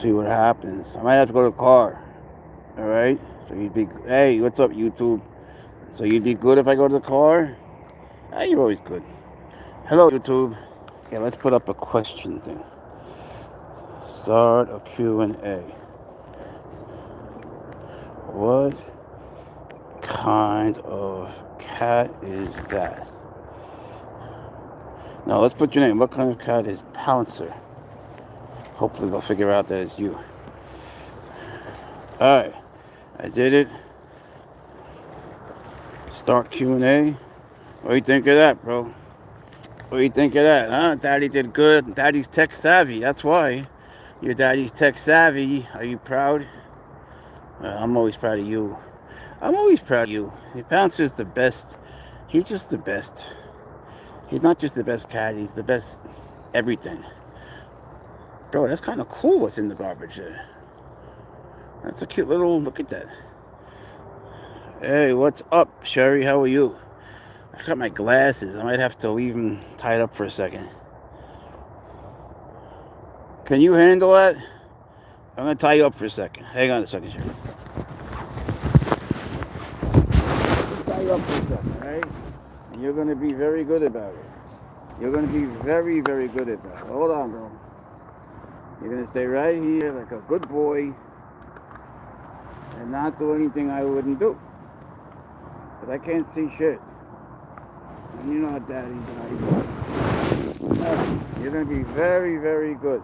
See what happens. I might have to go to the car. All right. So you'd be. Hey, what's up, YouTube? So you'd be good if I go to the car? Ah, you're always good. Hello, YouTube. Okay, let's put up a question thing. Start a Q&A. What kind of cat is that? Now let's put your name. What kind of cat is Pouncer? Hopefully they'll figure out that it's you. Alright. I did it. Start Q&A. What do you think of that, bro? What do you think of that, huh? Daddy did good. Daddy's tech savvy. That's why. Your daddy's tech savvy. Are you proud? I'm always proud of you. I'm always proud of you. Pouncer's the best. He's just the best. He's not just the best cat. He's the best everything. Bro, that's kind of cool what's in the garbage there. That's a cute little... Look at that. Hey, what's up, Sherry? How are you? I forgot my glasses. I might have to leave them tied up for a second. Can you handle that? I'm going to tie you up for a second. Hang on a second, Sherry. Tie you up for a second, alright? And you're going to be very good about it. You're going to be very, very good at that. Hold on, bro. You're going to stay right here like a good boy and not do anything I wouldn't do. Because I can't see shit. And you know how daddy's nice. You're going to be very, very good.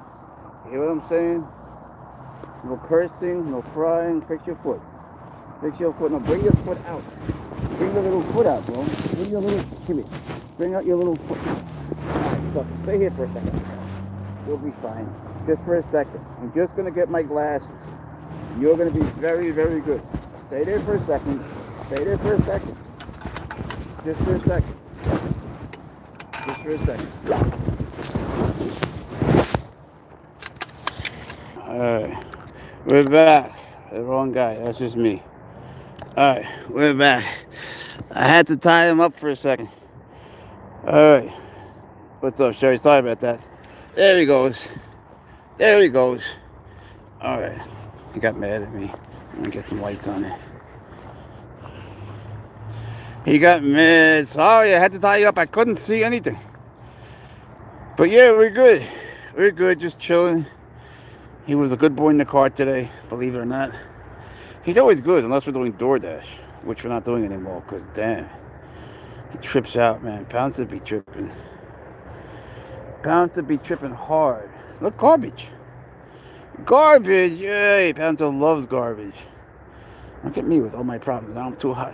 You hear what I'm saying? No cursing, no crying. Fix your foot. Fix your foot. No, bring your foot out. Bring your little foot out, bro. Bring your little... Give me. Bring out your little foot. Alright, stop. Stay here for a second. You'll be fine. Just for a second. I'm just going to get my glasses. You're going to be very, very good. Stay there for a second. Stay there for a second. Just for a second. Just for a second. Alright. We're back. The wrong guy. That's just me. Alright. We're back. I had to tie him up for a second. Alright. What's up, Sherry? Sorry about that. There he goes. There he goes. Alright. He got mad at me. I'm going to get some lights on it. He got mad. Sorry, I had to tie you up. I couldn't see anything. But yeah, we're good. We're good, just chilling. He was a good boy in the car today, believe it or not. He's always good, unless we're doing DoorDash, which we're not doing anymore, because damn. He trips out, man. Pouncer be tripping. Pouncer be tripping hard. Look, garbage. Garbage, yay. Pouncer loves garbage. Look at me with all my problems. I'm too hot.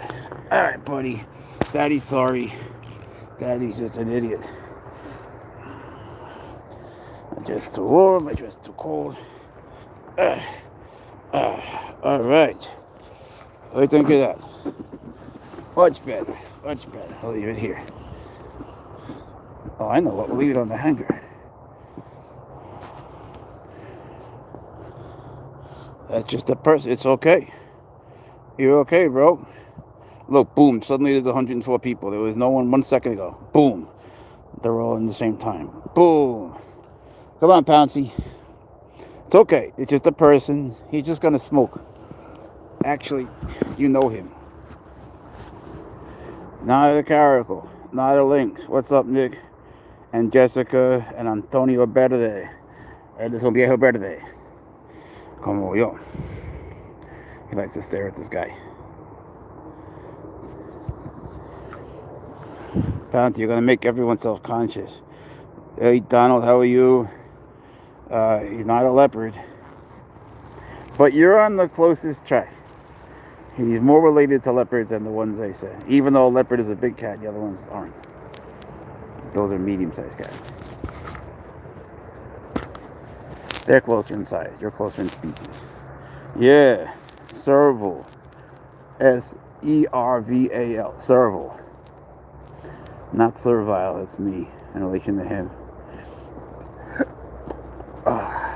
Alright, buddy. Daddy's sorry. Daddy's just an idiot. I'm just too warm. I'm just too cold. Alright. What do you think of that? Much better. Much better. I'll leave it here. Oh, I know what. We'll leave it on the hanger. That's just a person. It's okay. You're okay, bro. Look, boom. Suddenly there's 104 people. There was no one 1 second ago. Boom. They're all in the same time. Boom. Come on, Pouncy. It's okay. It's just a person. He's just going to smoke. Actually, you know him. Not a caracal. Not a lynx. What's up, Nick? And Jessica and Antonio Verde. Es un viejo verde. Como yo. He likes to stare at this guy. Pouncy, you're going to make everyone self-conscious. Hey, Donald, how are you? He's not a leopard. But you're on the closest track. He's more related to leopards than the ones they say. Even though a leopard is a big cat, the other ones aren't. Those are medium-sized cats. They're closer in size. You're closer in species. Yeah. Serval. S-E-R-V-A-L. Serval. Not servile. That's me in relation to him.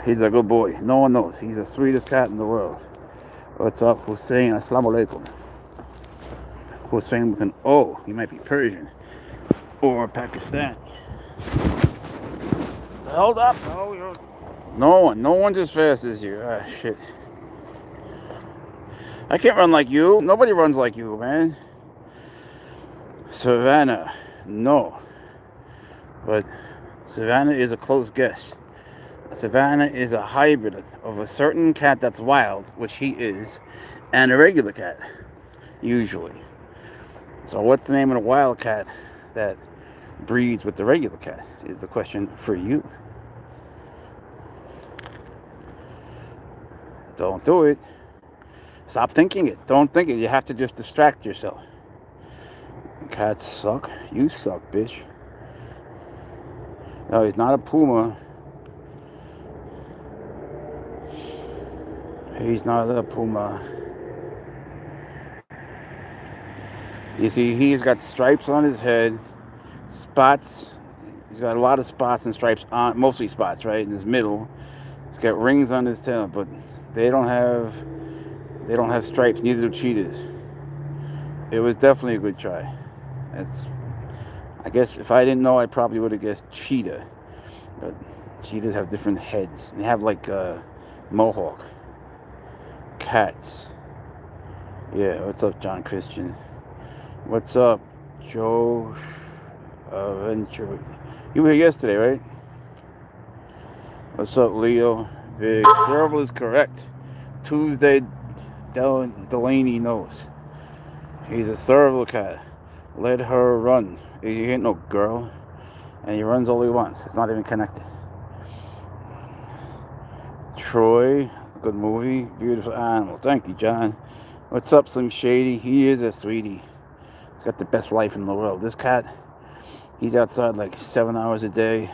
He's a good boy. No one knows. He's the sweetest cat in the world. What's up, Hussein? Assalamu alaikum. Hussein with an O. He might be Persian. Or Pakistani. Hold up. Oh, No one's as fast as you. Ah, shit. I can't run like you. Nobody runs like you, man. Savannah, no. But Savannah is a close guess. Savannah is a hybrid of a certain cat that's wild, which he is, and a regular cat, usually. So what's the name of the wild cat that breeds with the regular cat is the question for you. Don't do it. Stop thinking it. Don't think it. You have to just distract yourself. Cats suck. You suck, bitch. No, he's not a puma. He's not a puma. You see, he's got stripes on his head, spots. He's got a lot of spots and stripes on, mostly spots, right in his middle. He's got rings on his tail, but they don't have stripes. Neither do cheetahs. It was definitely a good try. I guess if I didn't know, I probably would have guessed cheetah. But cheetahs have different heads. They have like mohawk. Cats. Yeah, what's up, John Christian? What's up, Joe Venture? You were here yesterday, right? What's up, Leo? Big Serval is correct. Tuesday, Delaney knows. He's a Serval cat. Let her run. He ain't no girl. And he runs all he wants. It's not even connected. Troy, good movie. Beautiful animal. Thank you, John. What's up, Slim Shady? He is a sweetie. He's got the best life in the world. This cat, he's outside like 7 hours a day.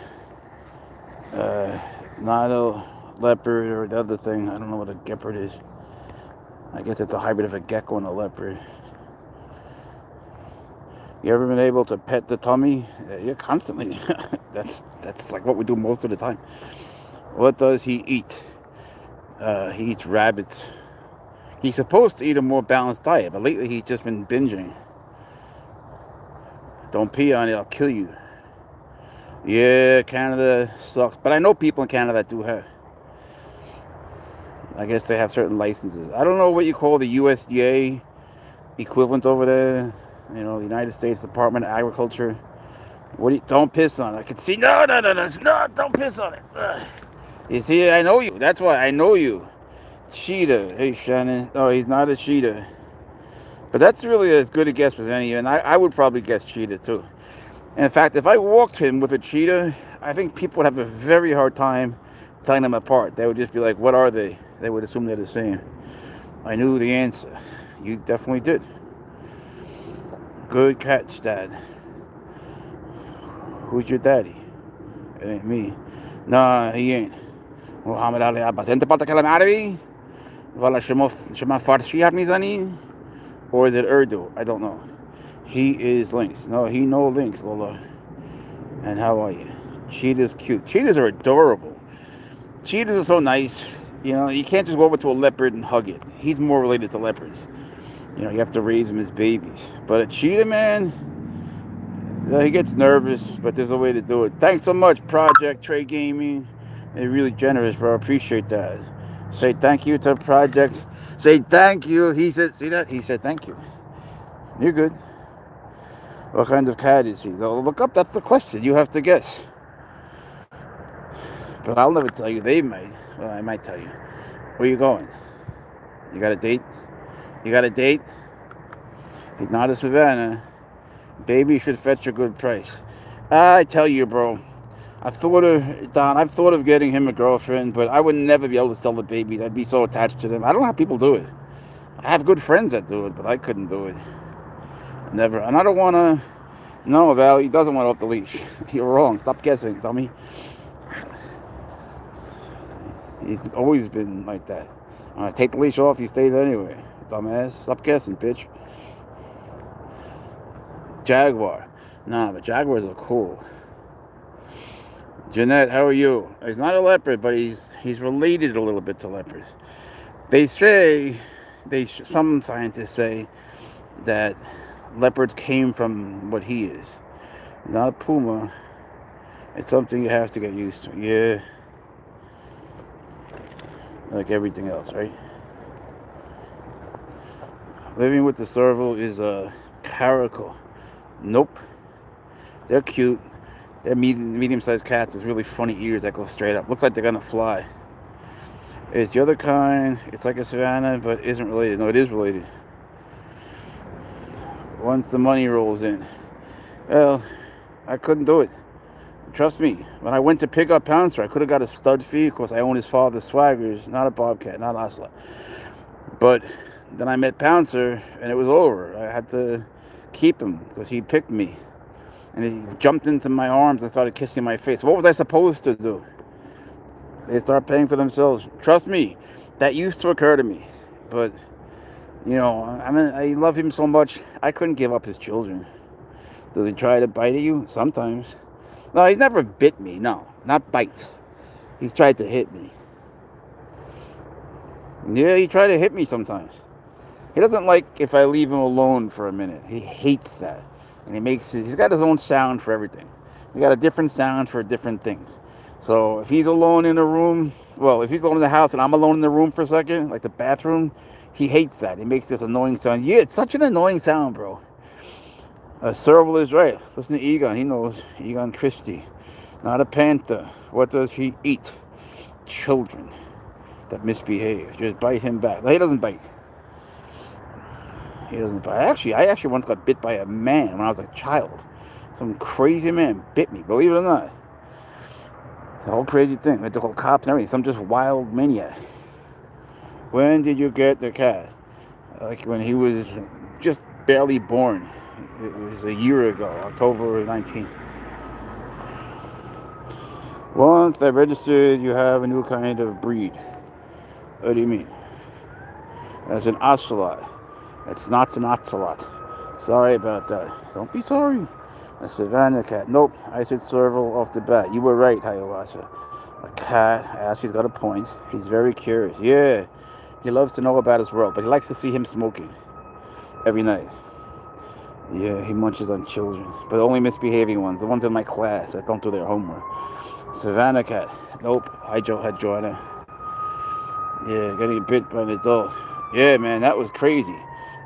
Not a leopard or the other thing. I don't know what a gepard is. I guess it's a hybrid of a gecko and a leopard. You ever been able to pet the tummy? Yeah, constantly. That's like what we do most of the time. What does he eat? He eats rabbits. He's supposed to eat a more balanced diet, but lately he's just been binging. Don't pee on it, I'll kill you. Yeah, Canada sucks. But I know people in Canada that do have. I guess they have certain licenses. I don't know what you call the USDA equivalent over there. You know, the United States Department of Agriculture. Don't piss on it. I can see. No, don't piss on it. Ugh. You see, I know you. That's why I know you. Cheetah. Hey, Shannon. No, he's not a cheetah. But that's really as good a guess as any. And I would probably guess cheetah, too. And in fact, if I walked him with a cheetah, I think people would have a very hard time telling them apart. They would just be like, what are they? They would assume they're the same. I knew the answer. You definitely did. Good catch, Dad. Who's your daddy? It ain't me. Nah, he ain't. Muhammad Ali Abbas. انت بتتكلم عربي؟ ولا شما فارسي میزنی؟ Or is it Urdu? I don't know. He is Lynx. No, he no Lynx, Lola. And how are you? Cheetah's cute. Cheetahs are adorable. Cheetahs are so nice. You know, you can't just go over to a leopard and hug it. He's more related to leopards. You know, you have to raise him as babies. But a cheetah, man, he gets nervous, but there's a way to do it. Thanks so much, Project Trade Gaming. They're really generous, bro. I appreciate that. Say thank you to Project. Say thank you. He said, see that? He said thank you. You're good. What kind of cat is he? Look up. That's the question. You have to guess. But I'll never tell you. They might. Well, I might tell you. Where you going? You got a date? You got a date? He's not a Savannah. Baby should fetch a good price. I tell you, bro. I've thought of getting him a girlfriend, but I would never be able to sell the babies. I'd be so attached to them. I don't know how people do it. I have good friends that do it, but I couldn't do it. Never. And I don't want to... No, Val, he doesn't want off the leash. You're wrong. Stop guessing, dummy. He's always been like that. When I take the leash off, he stays anyway. Dumbass. Stop guessing, bitch. Jaguar. Nah, but Jaguars are cool. Jeanette, how are you? He's not a leopard, but he's related a little bit to leopards. They say, some scientists say that leopards came from what he is. Not a puma. It's something you have to get used to. Yeah. like everything else, right? Living with the serval is a caracal. Nope. They're cute. They're medium-sized cats with really funny ears that go straight up. Looks like they're gonna fly. It's the other kind. It's like a savannah, but isn't related. No, it is related. Once the money rolls in. Well, I couldn't do it. Trust me. When I went to pick up Pouncer, I could have got a stud fee because I own his father's swaggers, not a bobcat, not Ocelot. But then I met Pouncer, and it was over. I had to keep him because he picked me. And he jumped into my arms and started kissing my face. What was I supposed to do? They start paying for themselves. Trust me, that used to occur to me. But, you know, I love him so much, I couldn't give up his children. Does he try to bite at you? Sometimes. No, he's never bit me. No, not bite. He's tried to hit me. Yeah, he tried to hit me sometimes. He doesn't like if I leave him alone for a minute. He hates that. And he's got his own sound for everything. He got a different sound for different things. So if he's alone in a room, well, if he's alone in the house and I'm alone in the room for a second, like the bathroom, he hates that. He makes this annoying sound. Yeah, it's such an annoying sound, bro. Serval is right. Listen to Egon. He knows. Egon Christie. Not a panther. What does he eat? Children that misbehave. Just bite him back. No, he doesn't bite. He doesn't bite. I actually once got bit by a man when I was a child. Some crazy man bit me, believe it or not. The whole crazy thing. We had to call cops and everything. Some just wild maniac. When did you get the cat? Like when he was just barely born. It was a year ago, October 19th. Once I registered, you have a new kind of breed. What do you mean? That's an ocelot. It's not an ocelot. Sorry about that. Don't be sorry. A savannah cat. Nope, I said serval off the bat. You were right, Hiawatha. A cat. Ashley's got a point. He's very curious. Yeah, he loves to know about his world, but he likes to see him smoking every night. Yeah, he munches on children, but only misbehaving ones, the ones in my class that don't do their homework. Savannah cat. Nope, I had Joanna. Yeah, getting bit by an adult. Yeah, man, that was crazy.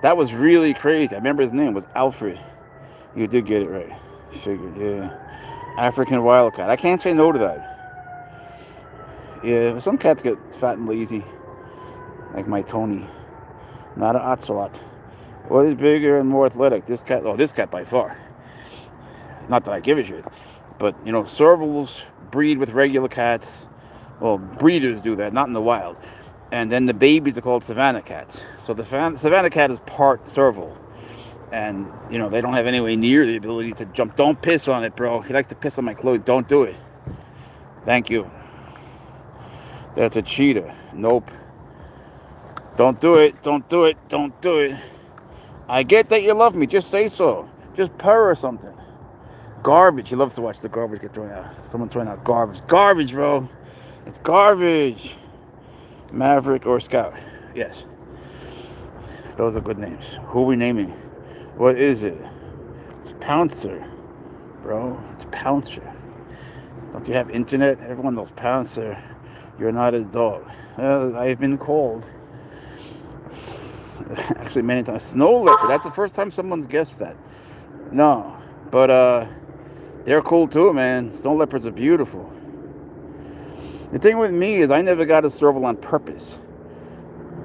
That was really crazy. I remember his name was Alfred. You did get it right. Figured, yeah. African wildcat. I can't say no to that. Yeah, some cats get fat and lazy, like my Tony. Not an ocelot. What is bigger and more athletic? This cat? Oh, this cat by far. Not that I give a shit. But, you know, servals breed with regular cats. Well, breeders do that, not in the wild. And then the babies are called savannah cats. So the savannah cat is part serval. And, you know, they don't have anywhere near the ability to jump. Don't piss on it, bro. He likes to piss on my clothes. Don't do it. Thank you. That's a cheetah. Nope. Don't do it. Don't do it. Don't do it. I get that you love me. Just say so. Just purr or something. Garbage. He loves to watch the garbage get thrown out. Someone throwing out garbage. Garbage, bro. It's garbage. Maverick or Scout. Yes. Those are good names. Who are we naming? What is it? It's Pouncer. Bro, it's Pouncer. Don't you have internet? Everyone knows Pouncer. You're not a dog. I've been called. Actually, many times. Snow leopard. That's the first time someone's guessed that. No. But, they're cool too, man. Snow leopards are beautiful. The thing with me is I never got a serval on purpose.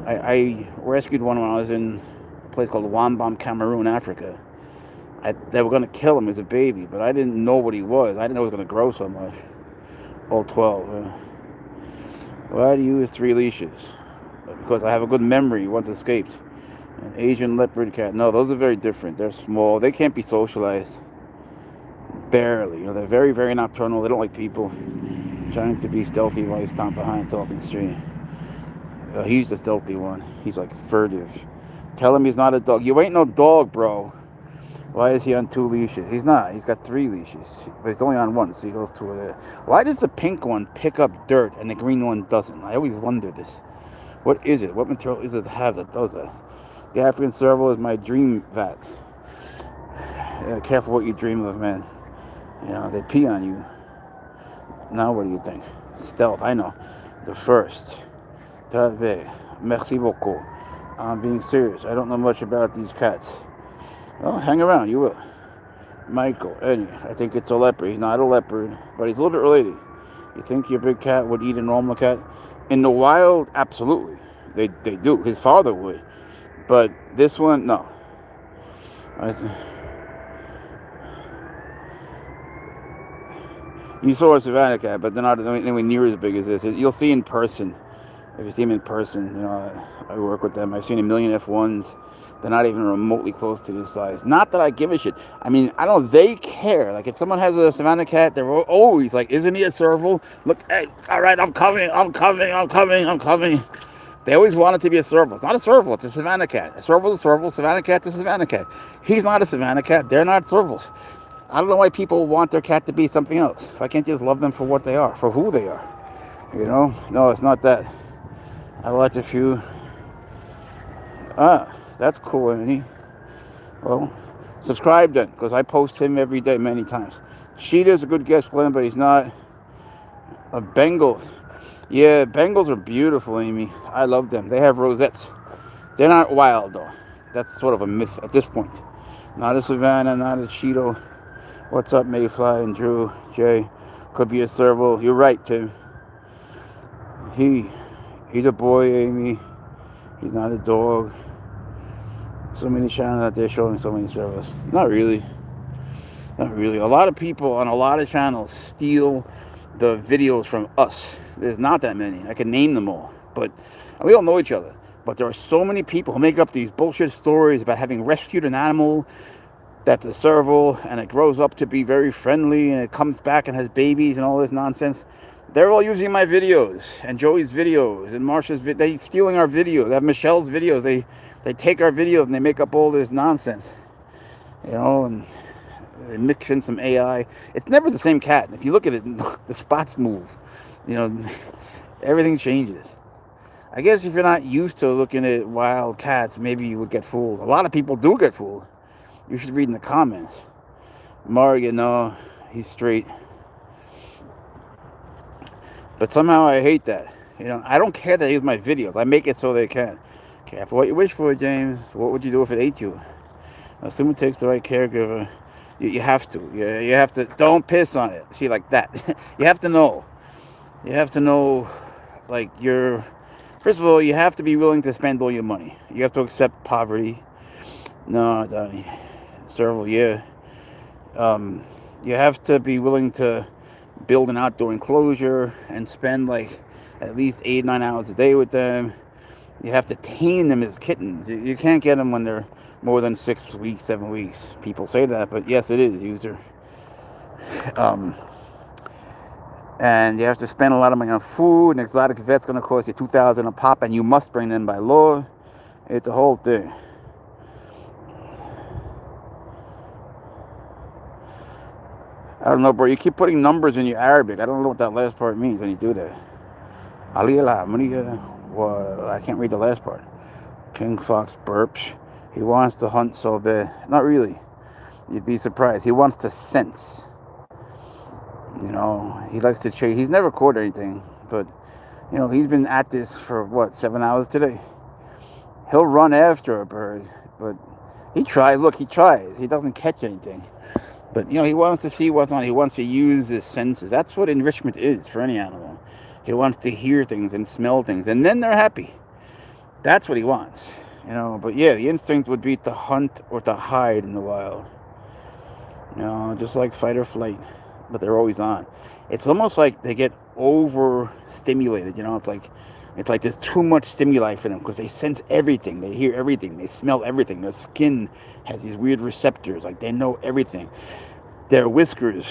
I rescued one when I was in a place called Wambam, Cameroon, Africa. They were going to kill him as a baby, but I didn't know what he was. I didn't know he was going to grow so much. All 12. Why do you use 3 leashes? Because I have a good memory. Once escaped. An Asian leopard cat. No, those are very different. They're small. They can't be socialized. Barely. You know, they're very, very nocturnal. They don't like people. Trying to be stealthy while he's stomped behind talking straight. He's the stealthy one. He's like furtive. Tell him he's not a dog. You ain't no dog, bro. Why is he on 2 leashes? He's not. He's got 3 leashes. But he's only on 1, so he goes 2 there. Why does the pink one pick up dirt and the green one doesn't? I always wonder this. What is it? What material is it to have that does that? The African Serval is my dream vat. Yeah, careful what you dream of, man. You know, they pee on you. Now what do you think? Stealth, I know. The first. Très bien. Merci beaucoup. I'm being serious. I don't know much about these cats. Well, hang around. You will. Michael, Eddie. I think it's a leopard. He's not a leopard, but he's a little bit related. You think your big cat would eat a normal cat? In the wild, absolutely. They do. His father would. But this one, no. You saw a Savannah cat, but they're not anywhere near as big as this. You'll see in person. If you see them in person, I work with them. I've seen a million F1s. They're not even remotely close to this size. Not that I give a shit. I mean, I don't. They care. Like if someone has a Savannah cat, they're always like, "Isn't he a serval? Look, hey, all right, I'm coming. They always want it to be a serval. It's not a serval. It's a Savannah cat. A serval's a serval. Savannah cat's a Savannah cat. He's not a Savannah cat. They're not servals. I don't know why people want their cat to be something else. Why can't you just love them for what they are, for who they are? No, it's not that. I watch a few. That's cool, Annie. Well, subscribe then, because I post him every day many times. Cheetah's a good guest, Glenn, but he's not a Bengal. Yeah, Bengals are beautiful, Amy. I love them. They have rosettes. They're not wild, though. That's sort of a myth at this point. Not a Savannah, not a Cheeto. What's up, Mayfly and Drew, Jay? Could be a serval. You're right, Tim. He's a boy, Amy. He's not a dog. So many channels out there showing so many servals. Not really. Not really. A lot of people on a lot of channels steal the videos from us. There's not that many. I can name them all. But we all know each other. But there are so many people who make up these bullshit stories about having rescued an animal that's a serval and it grows up to be very friendly and it comes back and has babies and all this nonsense. They're all using my videos and Joey's videos and Marsha's videos. They're stealing our videos. They have Michelle's videos. They take our videos and they make up all this nonsense. And they mix in some AI. It's never the same cat. If you look at it, the spots move. Everything changes. I guess if you're not used to looking at wild cats, maybe you would get fooled. A lot of people do get fooled. You should read in the comments. Mario, no, he's straight. But somehow I hate that. I don't care that they use my videos. I make it so they can. Careful what you wish for, James. What would you do if it ate you? Assume it takes the right caregiver. You have to. You have to. Don't piss on it. See, like that. You have to know. You have to know, like, first of all, you have to be willing to spend all your money. You have to accept poverty. No, Donnie. Serval, yeah. You have to be willing to build an outdoor enclosure and spend like at least 8-9 hours a day with them. You have to tame them as kittens. You can't get them when they're more than 6 weeks, 7 weeks. People say that, but yes, it is, user. And you have to spend a lot of money on food. An exotic vet's going to cost you $2,000 a pop, and you must bring them by law. It's a whole thing. I don't know, bro. You keep putting numbers in your Arabic. I don't know what that last part means when you do that. Well, I can't read the last part. King Fox burps. He wants to hunt so bad. Not really. You'd be surprised. He wants to sense. He likes to chase. He's never caught anything. But, he's been at this for, 7 hours today. He'll run after a bird. But he tries. Look, he tries. He doesn't catch anything. But, he wants to see what's on. He wants to use his senses. That's what enrichment is for any animal. He wants to hear things and smell things. And then they're happy. That's what he wants. But yeah, the instinct would be to hunt or to hide in the wild. Just like fight or flight. But they're always on. It's almost like they get overstimulated. It's like there's too much stimuli for them because they sense everything. They hear everything. They smell everything. Their skin has these weird receptors. Like they know everything. Their whiskers,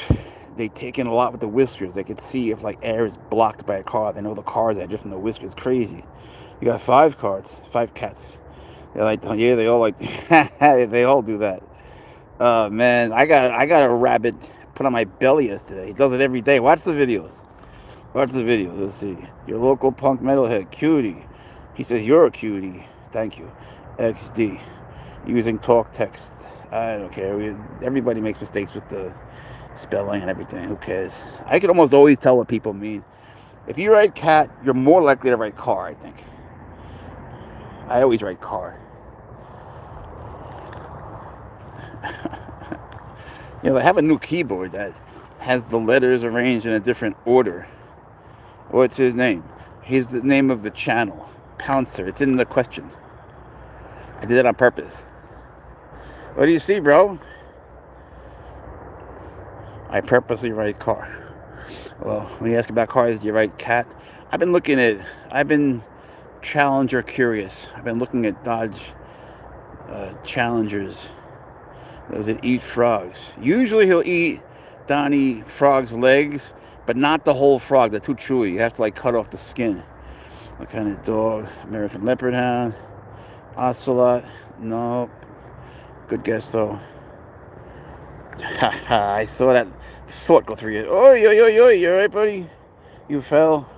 they take in a lot with the whiskers. They can see if like air is blocked by a car. They know the car's there just from the whiskers. Crazy. You got 5 cats. They're like, yeah, they all like, they all do that. Man, I got a rabbit put on my belly yesterday. He does it every day. Watch the videos. Let's see. Your local punk metalhead, cutie. He says, you're a cutie. Thank you. XD. Using talk text. I don't care. Everybody makes mistakes with the spelling and everything. Who cares? I can almost always tell what people mean. If you write cat, you're more likely to write car, I think. I always write car. You know, I have a new keyboard that has the letters arranged in a different order. What's his name? He's the name of the channel. Pouncer. It's in the question. I did it on purpose. What do you see, bro? I purposely write car. Well, when you ask about cars, you write cat. I've been Challenger curious. I've been looking at Dodge Challengers. Does it eat frogs? Usually he'll eat Donnie Frog's legs, but not the whole frog. They're too chewy. You have to like cut off the skin. What kind of dog? American Leopard Hound. Ocelot. No. Good guess though. Haha, I saw that thought go through you. Oi, oi, oi, oi, you alright, buddy? You fell.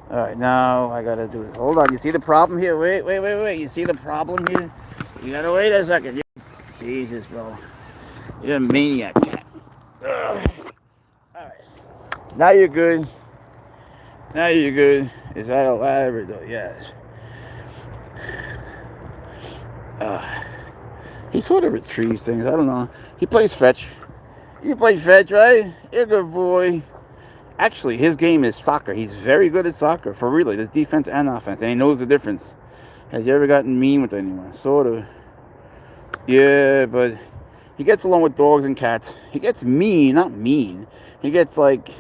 Alright, now I gotta do this. Hold on, you see the problem here? Wait. You see the problem here? You gotta wait a second. Jesus, bro. You're a maniac, cat. Alright. Now you're good. Is that a Labrador? Yes. He sort of retrieves things. I don't know. He plays fetch. You play fetch, right? You're a good boy. Actually, his game is soccer. He's very good at soccer. For real. There's defense and offense. And he knows the difference. Has he ever gotten mean with anyone? Sort of. Yeah, but he gets along with dogs and cats. He gets mean. Not mean. He gets, like,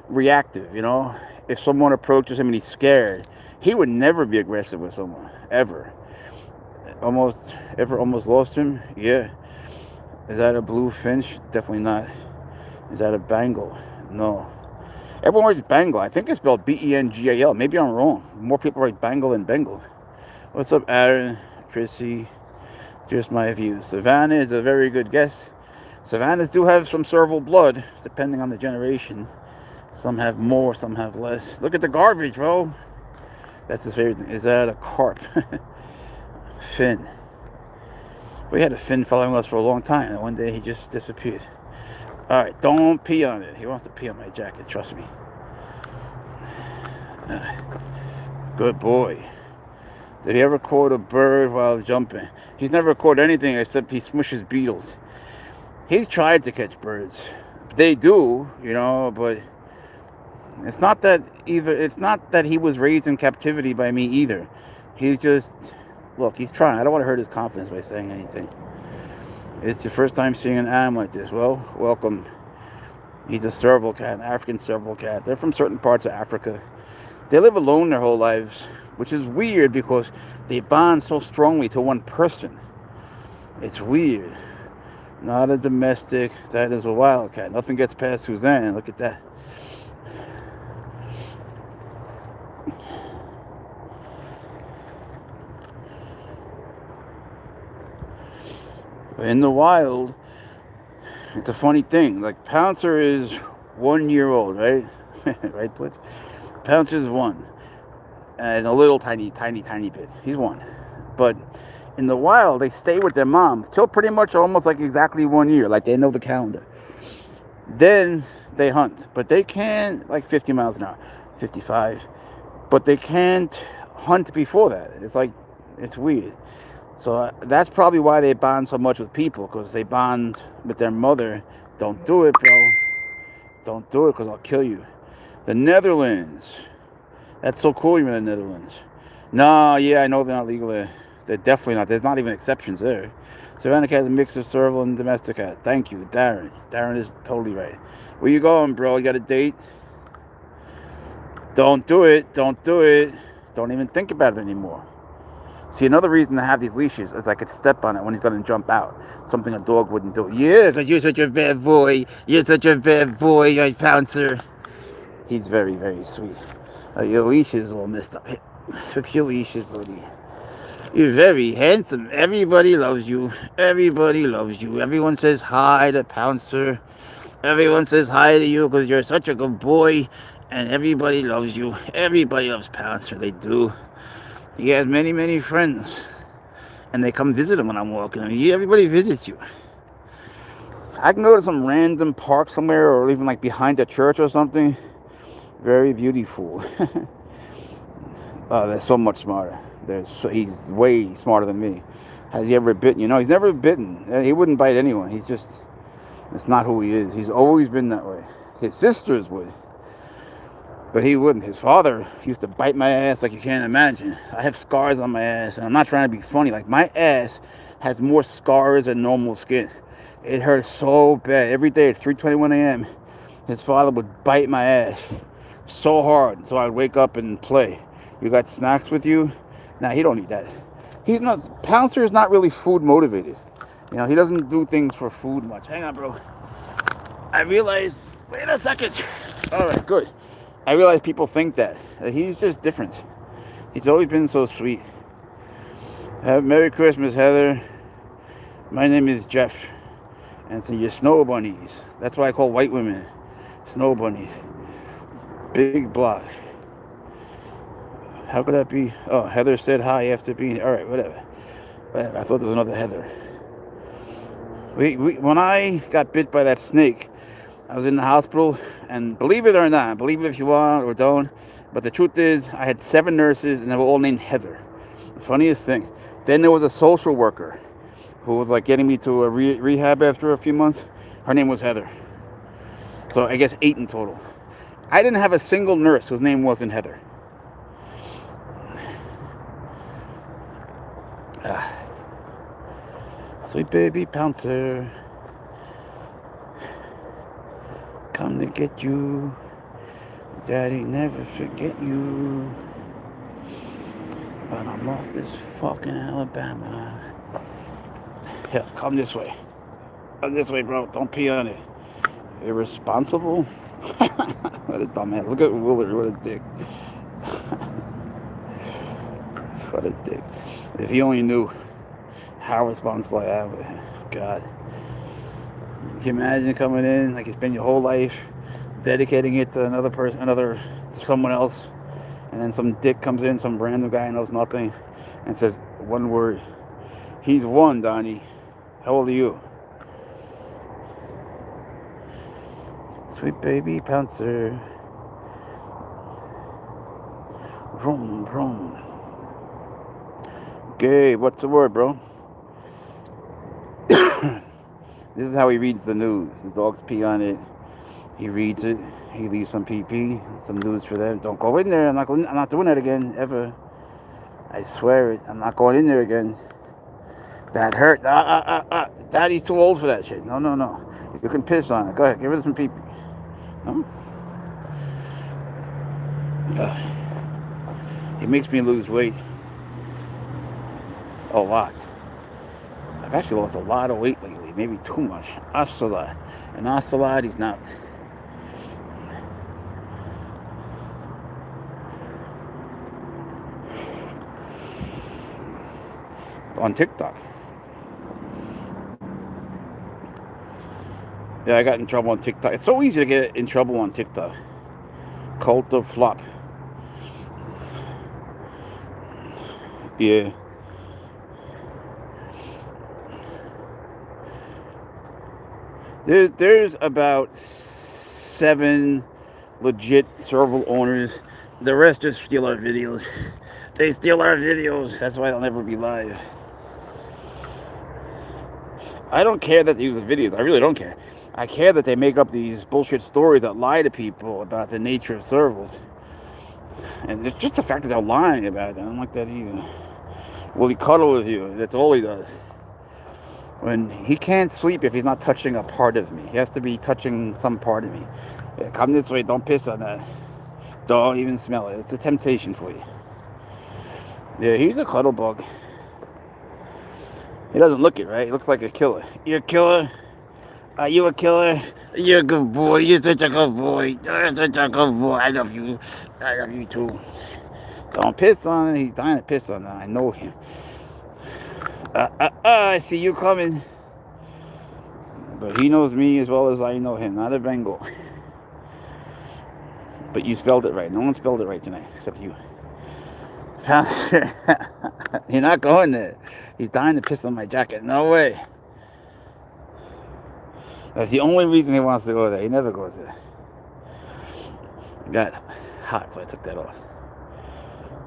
reactive, you know? If someone approaches him and he's scared, he would never be aggressive with someone. Ever. Almost lost him? Yeah. Is that a blue finch? Definitely not. Is that a Bengal? No. Everyone writes Bengal. I think it's spelled Bengal. Maybe I'm wrong. More people write Bengal than Bengal. What's up, Aaron? Chrissy? Just my view. Savannah is a very good guess. Savannahs do have some serval blood, depending on the generation. Some have more, some have less. Look at the garbage, bro. That's his favorite thing. Is that a carp? Fin. We had a fin following us for a long time, and one day he just disappeared. Alright, don't pee on it. He wants to pee on my jacket, trust me. Good boy. Did he ever record a bird while jumping? He's never recorded anything except he smushes beetles. He's tried to catch birds. They do, you know, but it's not that he was raised in captivity by me either. He's just, look, he's trying. I don't want to hurt his confidence by saying anything. It's your first time seeing an animal like this. Well, welcome. He's a serval cat, an African serval cat. They're from certain parts of Africa. They live alone their whole lives, which is weird because they bond so strongly to one person. It's weird. Not a domestic. That is a wildcat. Nothing gets past Suzanne. Look at that. In the wild, it's a funny thing. Like, Pouncer is 1 year old, right? Right, Blitz? Pouncer is 1. And a little tiny bit. He's 1. But in the wild, they stay with their moms till pretty much almost like exactly 1 year. Like, they know the calendar. Then they hunt. But they can't, like 50 miles an hour. 55. But they can't hunt before that. It's like, it's weird. So that's probably why they bond so much with people, because they bond with their mother. Don't do it, bro. Don't do it, because I'll kill you. The Netherlands. That's so cool, you're in the Netherlands. No, yeah, I know they're not legal there. They're definitely not. There's not even exceptions there. Savannah cat is a mix of serval and domestic cat. Thank you, Darren. Darren is totally right. Where you going, bro? You got a date? Don't do it. Don't do it. Don't even think about it anymore. See, another reason to have these leashes is I could step on it when he's going to jump out. Something a dog wouldn't do. Yeah, because you're such a bad boy. You're such a bad boy, you Pouncer. He's very, very sweet. Your leash is all messed up. Fix your leashes, buddy. You're very handsome. Everybody loves you. Everybody loves you. Everyone says hi to Pouncer. Everyone says hi to you because you're such a good boy. And everybody loves you. Everybody loves Pouncer. They do. He has many, many friends. And they come visit him when I'm walking. Everybody visits you. I can go to some random park somewhere or even like behind a church or something. Very beautiful. They're so much smarter. He's way smarter than me. Has he ever bitten? He's never bitten. He wouldn't bite anyone. It's not who he is. He's always been that way. His sisters would, but he wouldn't. His father used to bite my ass like you can't imagine. I have scars on my ass, and I'm not trying to be funny. Like, my ass has more scars than normal skin. It hurts so bad. Every day at 3:21 a.m., his father would bite my ass so hard, so I'd wake up and play. You got snacks with you? Nah, he don't eat that. Pouncer is not really food motivated. He doesn't do things for food much. Hang on, bro. I realized, wait a second. All right, good. I realize people think that he's just different. He's always been so sweet. Merry Christmas, Heather. My name is Jeff. And so you're snow bunnies. That's what I call white women. Snow bunnies. Big block. How could that be? Oh, Heather said hi after being... All right, whatever. I thought there was another Heather. When I got bit by that snake, I was in the hospital, and believe it or not, believe it if you want or don't, but the truth is, I had 7 nurses, and they were all named Heather. The funniest thing. Then there was a social worker who was like getting me to a rehab after a few months. Her name was Heather. So I guess 8 in total. I didn't have a single nurse whose name wasn't Heather. Sweet baby Pouncer, come to get you. Daddy never forget you. But I'm lost this fucking Alabama. Yeah, come this way. Come this way, bro. Don't pee on it. Irresponsible? What a dumbass. Look at Willard. What a dick. What a dick. If he only knew how responsible I am. God. Can you imagine coming in, like you spend your whole life dedicating it to another person, to someone else, and then some dick comes in, some random guy who knows nothing, and says one word. He's 1, Donnie. How old are you? Sweet baby Pouncer. Vroom, vroom. Okay, what's the word, bro? This is how he reads the news. The dogs pee on it. He reads it. He leaves some pee, some news for them. Don't go in there. I'm not doing that again, ever. I swear it. I'm not going in there again. That hurt. Daddy's too old for that shit. No. You can piss on it. Go ahead. Give it some pee. No? He makes me lose weight. A lot. I've actually lost a lot of weight lately. Maybe too much. Ocelot. An ocelot, he's not. On TikTok. Yeah, I got in trouble on TikTok. It's so easy to get in trouble on TikTok. Cult of Flop. Yeah. There's about 7 legit serval owners. The rest just steal our videos. They steal our videos. That's why they'll never be live. I don't care that they use the videos. I really don't care. I care that they make up these bullshit stories that lie to people about the nature of servals. And it's just the fact that they're lying about it. I don't like that either. Will he cuddle with you? That's all he does. When he can't sleep if he's not touching a part of me. He has to be touching some part of me. Yeah, come this way. Don't piss on that. Don't even smell it. It's a temptation for you. Yeah, he's a cuddle bug. He doesn't look it, right? He looks like a killer. You're a killer? Are you a killer? You're a good boy. You're such a good boy. You're such a good boy. I love you. I love you too. Don't piss on it. He's dying to piss on that. I know him. I see you coming. But he knows me as well as I know him. Not a Bengal. But you spelled it right. No one spelled it right tonight except you. You're not going there. He's dying to piss on my jacket. No way. That's the only reason he wants to go there. He never goes there. got hot, so I took that off.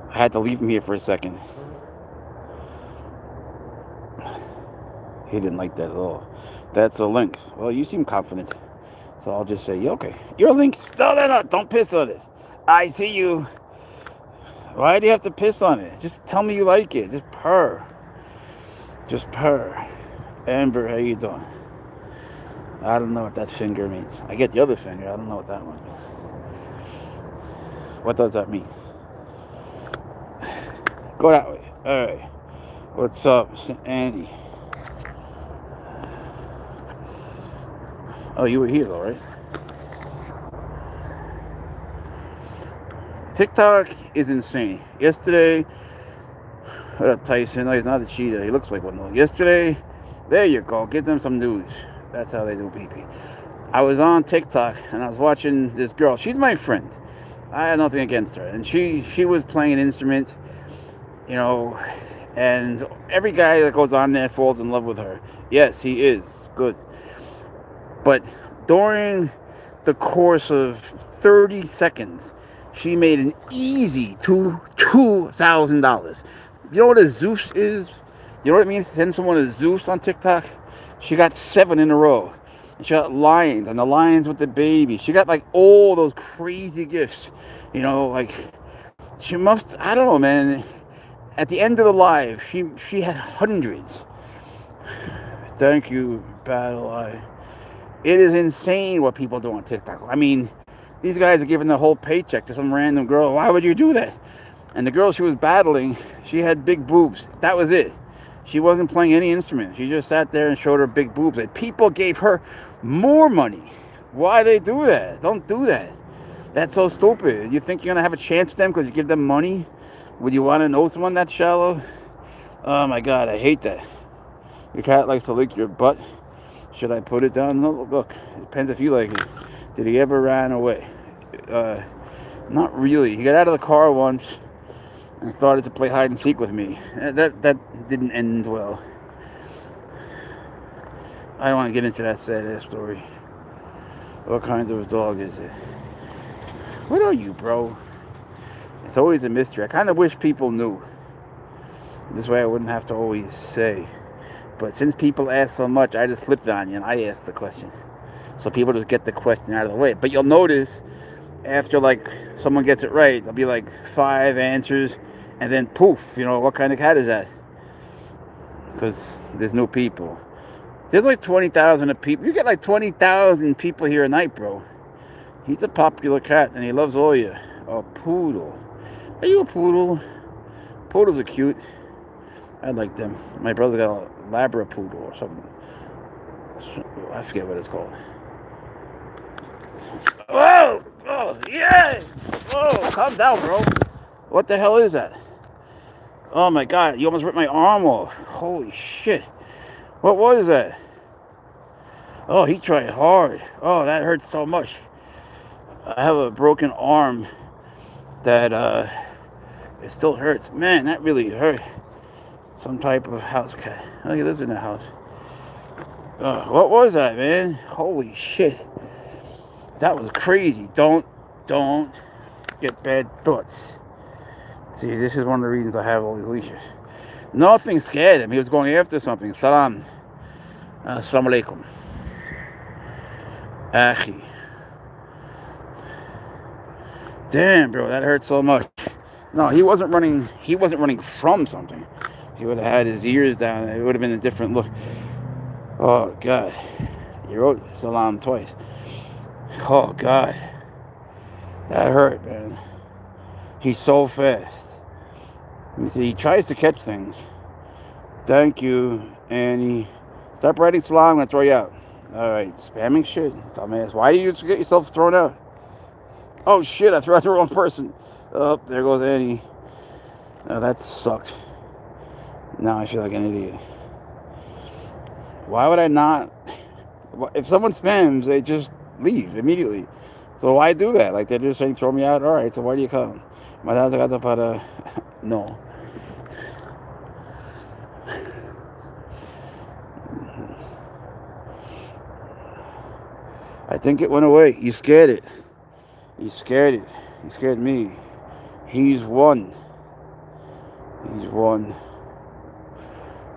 I had to leave him here for a second. He didn't like that at all. That's a lynx. Well, you seem confident. So I'll just say, okay, you're a lynx. No, don't piss on it. I see you. Why do you have to piss on it? Just tell me you like it. Just purr. Just purr. Amber, how you doing? I don't know what that finger means. I get the other finger. I don't know what that one means. What does that mean? Go that way. All right. What's up, Andy? Oh, you were here though, right? TikTok is insane. Yesterday, what up, Tyson? No, he's not a cheetah. He looks like one though. Yesterday, there you go. Give them some news. That's how they do pee-pee. I was on TikTok and I was watching this girl. She's my friend. I have nothing against her. And she was playing an instrument, you know, and every guy that goes on there falls in love with her. Yes, he is. Good. But during the course of 30 seconds, she made an easy $2,000. You know what a Zeus is? You know what it means to send someone a Zeus on TikTok? She got 7 in a row. And she got lions, and the lions with the baby. She got like all those crazy gifts. You know, like she must, I don't know, man. At the end of the live, she had hundreds. Thank you, Battle Eye. It is insane what people do on TikTok. I mean, these guys are giving the whole paycheck to some random girl. Why would you do that? And the girl she was battling, she had big boobs. That was it. She wasn't playing any instrument. She just sat there and showed her big boobs. And people gave her more money. Why they do that? Don't do that. That's so stupid. You think you're going to have a chance with them because you give them money? Would you want to know someone that shallow? Oh my God, I hate that. Your cat likes to lick your butt. Should I put it down? No, look, it depends if you like it. Did he ever run away? Not really. He got out of the car once and started to play hide and seek with me. That didn't end well. I don't want to get into that sad ass story. What kind of dog is it? What are you, bro? It's always a mystery. I kind of wish people knew. This way I wouldn't have to always say. But since people ask so much, I just flipped on you and I asked the question. So people just get the question out of the way. But you'll notice after like someone gets it right, there'll be like 5 answers and then poof, you know, what kind of cat is that? Because there's new people. There's like 20,000 people. You get like 20,000 people here a night, bro. He's a popular cat and he loves all you. A poodle. Are you a poodle? Poodles are cute. I like them. My brother got a Labrapoodle or something. I forget what it's called. Whoa! Oh, yeah! Whoa, calm down, bro. What the hell is that? Oh my God, you almost ripped my arm off. Holy shit. What was that? Oh, he tried hard. Oh, that hurts so much. I have a broken arm that it still hurts. Man, that really hurt. Some type of house cat. Oh, he lives in the house. What was that, man? Holy shit. That was crazy. Don't get bad thoughts. See, this is one of the reasons I have all these leashes. Nothing scared him. He was going after something. Salam. Assalamu alaikum. Akhi. Damn, bro, that hurt so much. No, he wasn't running from something. He would have had his ears down. It would have been a different look. Oh, God. You wrote salam twice. Oh, God. That hurt, man. He's so fast. You see, he tries to catch things. Thank you, Annie. Stop writing salam. I'm going to throw you out. All right, spamming shit. Dumbass. Why do you just get yourself thrown out? Oh, shit, I threw out the wrong person. Oh, there goes Annie. Oh, that sucked. Now I feel like an idiot. Why would I not? If someone spams, they just leave immediately. So why do that? Like, they're just saying, throw me out? All right, so why do you come? No. I think it went away. You scared it. He scared it. He scared me. He's one. He's one.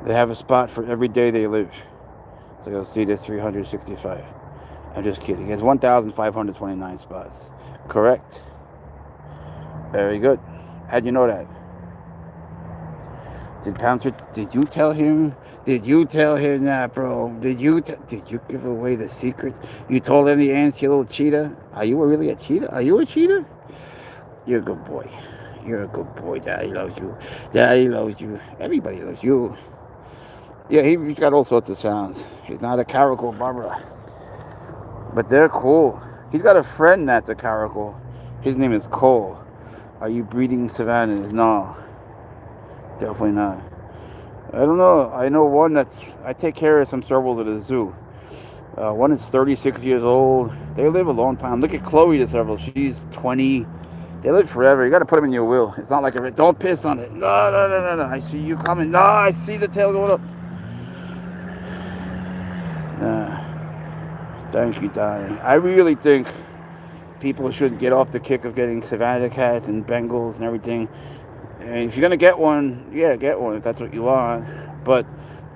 They have a spot for every day they live. So you'll see there's 365. I'm just kidding. He has 1,529 spots. Correct. Very good. How'd you know that? Did Pouncer? Did you tell him? Did you tell him that, bro? Did you give away the secret? You told him the ants, you little cheetah? Are you really a cheetah? Are you a cheetah? You're a good boy. You're a good boy. Daddy loves you. Daddy loves you. Everybody loves you. Yeah, he's got all sorts of sounds. He's not a caracal Barbara. But they're cool. He's got a friend that's a caracal. His name is Cole. Are you breeding savannas? No. Definitely not. I don't know. I know one that's... I take care of some servals at a zoo. One is 36 years old. They live a long time. Look at Chloe, the serval. She's 20. They live forever. You got to put them in your will. It's not like a... Don't piss on it. No. I see you coming. No, I see the tail going up. Thank you, darling. I really think people should get off the kick of getting Savannah cats and Bengals and everything. And if you're going to get one, yeah, get one if that's what you want. But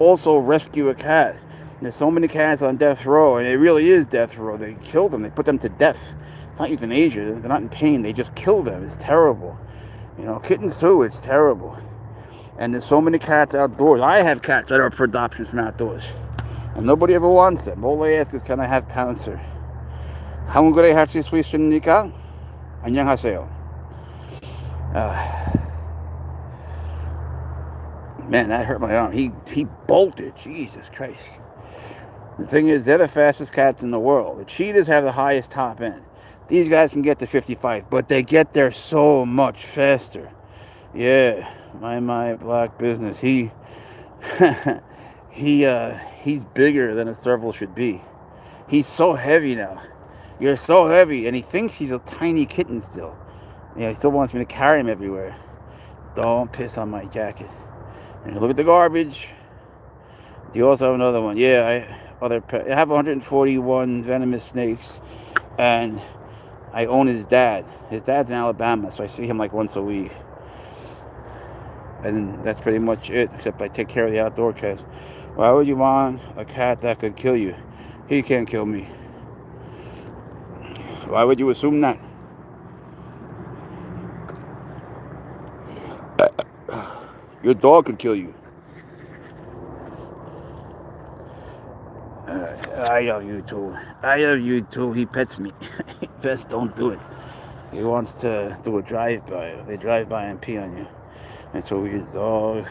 also rescue a cat. There's so many cats on death row, and it really is death row. They kill them. They put them to death. It's not euthanasia. They're not in pain. They just kill them. It's terrible. You know, kittens too, it's terrible. And there's so many cats outdoors. I have cats that are up for adoption from outdoors. And nobody ever wants them. All they ask is, can I have Pouncer? 한국에 할수 있습니까? 안녕하세요. Man, that hurt my arm. He bolted. Jesus Christ. The thing is, they're the fastest cats in the world. The cheetahs have the highest top end. These guys can get to 55, but they get there so much faster. Yeah, my black business. He's bigger than a serval should be. He's so heavy now. You're so heavy, and he thinks he's a tiny kitten still. Yeah, he still wants me to carry him everywhere. Don't piss on my jacket. And look at the garbage. Do you also have another one? Yeah, I have 141 venomous snakes, and I own his dad. His dad's in Alabama, so I see him like once a week. And that's pretty much it, except I take care of the outdoor cats. Why would you want a cat that could kill you? He can't kill me. Why would you assume that? Your dog could kill you. I love you too. I love you too. He pets me. Best don't do it. He wants to do a drive-by. They drive by and pee on you. And so his dog.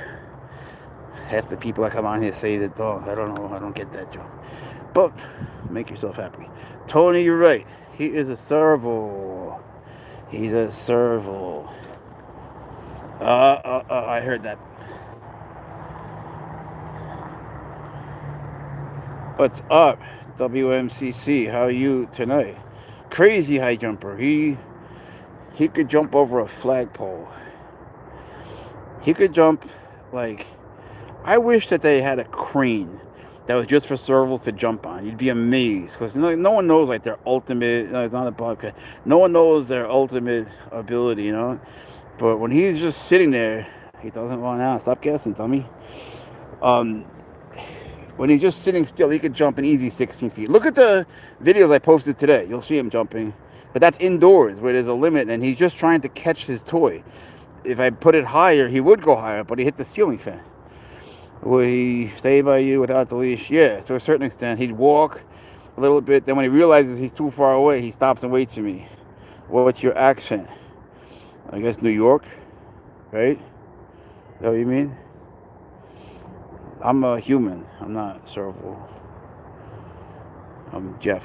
Half the people that come on here say the dog. I don't know. I don't get that joke. But make yourself happy. Tony, you're right. He is a serval. He's a serval. I heard that. What's up, WMCC? How are you tonight? Crazy high jumper. He could jump over a flagpole. He could jump like... I wish that they had a crane that was just for servals to jump on. You'd be amazed, because no one knows like their ultimate... No, it's not a bobcat. No one knows their ultimate ability, you know? But when he's just sitting there, he doesn't run out. Stop guessing, dummy. When he's just sitting still, he could jump an easy 16 feet. Look at the videos I posted today. You'll see him jumping. But that's indoors, where there's a limit, and he's just trying to catch his toy. If I put it higher, he would go higher, but he hit the ceiling fan. Will he stay by you without the leash? Yeah, to a certain extent. He'd walk a little bit. Then when he realizes he's too far away, he stops and waits for me. What's your accent? I guess New York, right? Is that what you mean? I'm a human. I'm not serval. I'm Jeff.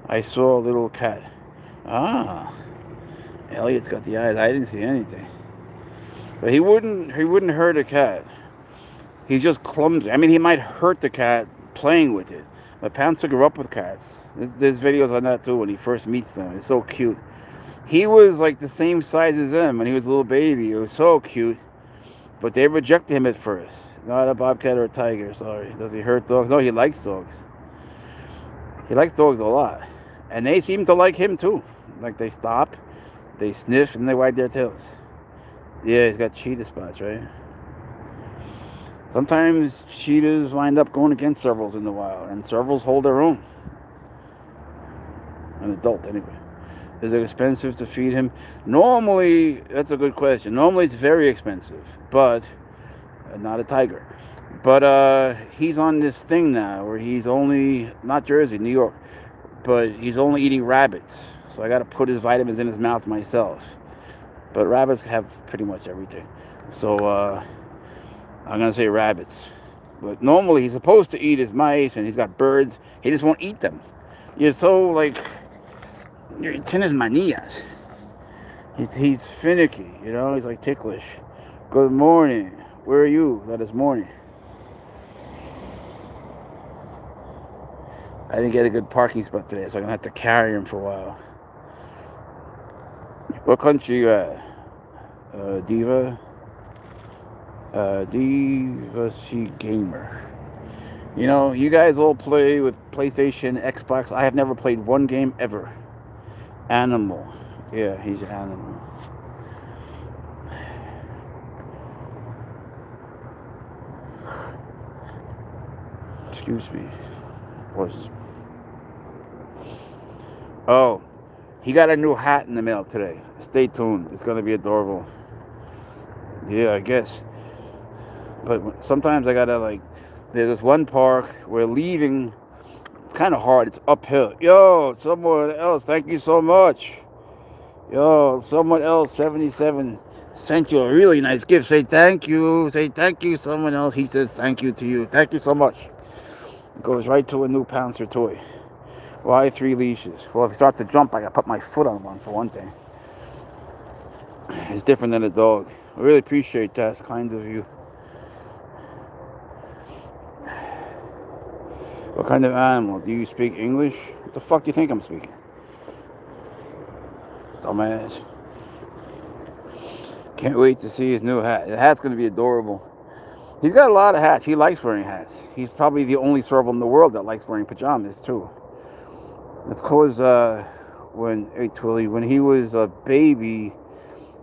I saw a little cat. Ah, Elliot's got the eyes. I didn't see anything. But he wouldn't hurt a cat. He's just clumsy. I mean, he might hurt the cat playing with it. But Pouncer grew up with cats. There's videos on that too when he first meets them. It's so cute. He was like the same size as them when he was a little baby. It was so cute. But they rejected him at first. Not a bobcat or a tiger, sorry. Does he hurt dogs? No, he likes dogs. He likes dogs a lot. And they seem to like him too. Like they stop, they sniff, and they wag their tails. Yeah, he's got cheetah spots, right? Sometimes cheetahs wind up going against servals in the wild, and servals hold their own. An adult, anyway. Is it expensive to feed him? Normally, that's a good question. Normally, it's very expensive, but not a tiger. But he's on this thing now where he's only, not Jersey, New York, but he's only eating rabbits. So I got to put his vitamins in his mouth myself. But rabbits have pretty much everything. So I'm going to say rabbits. But normally he's supposed to eat his mice, and he's got birds. He just won't eat them. You're so, like, tienes manías. He's finicky, you know? He's like ticklish. Good morning. Where are you? That is morning. I didn't get a good parking spot today, so I'm going to have to carry him for a while. What country you at? Diva? Diva She Gamer. You know, you guys all play with PlayStation, Xbox. I have never played one game ever. Animal. Yeah, he's an animal. Excuse me. Oh, he got a new hat in the mail today. Stay tuned. It's going to be adorable. Yeah, I guess. But sometimes I got to, like, there's this one park we're leaving. It's kind of hard. It's uphill. Yo, someone else, thank you so much. Yo, someone else, 77, sent you a really nice gift. Say thank you. Say thank you, someone else. He says thank you to you. Thank you so much. It goes right to a new Pouncer toy. Why 3 leashes? Well, if he starts to jump, I got to put my foot on one, for one thing. It's different than a dog. I really appreciate that. It's kind of you. What kind of animal? Do you speak English? What the fuck do you think I'm speaking? Dumbass. Can't wait to see his new hat. The hat's going to be adorable. He's got a lot of hats. He likes wearing hats. He's probably the only serval in the world that likes wearing pajamas, too. That's because when he was a baby,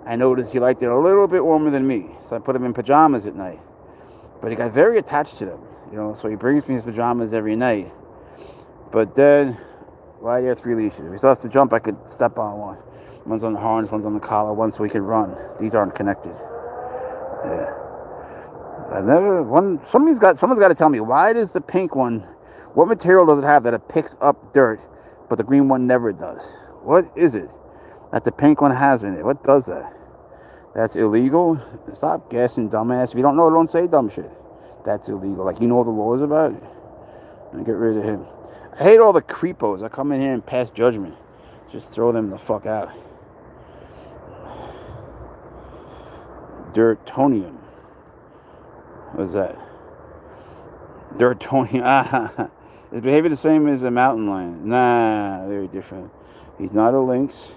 I noticed he liked it a little bit warmer than me. So I put him in pajamas at night. But he got very attached to them, you know, so he brings me his pajamas every night. But then, why are there 3 leashes? If he starts to jump, I could step on one. One's on the harness, one's on the collar, one so he can run. These aren't connected. Yeah. Someone's got to tell me, why does the pink one, what material does it have that it picks up dirt, but the green one never does? What is it that the pink one has in it? What does that? That's illegal? Stop guessing, dumbass. If you don't know, don't say dumb shit. That's illegal. Like, you know the laws about it? And get rid of him. I hate all the creepos that come in here and pass judgment. Just throw them the fuck out. Dirtonium. What's that? Dirtonium. Is behaving the same as a mountain lion? Nah, very different. He's not a lynx.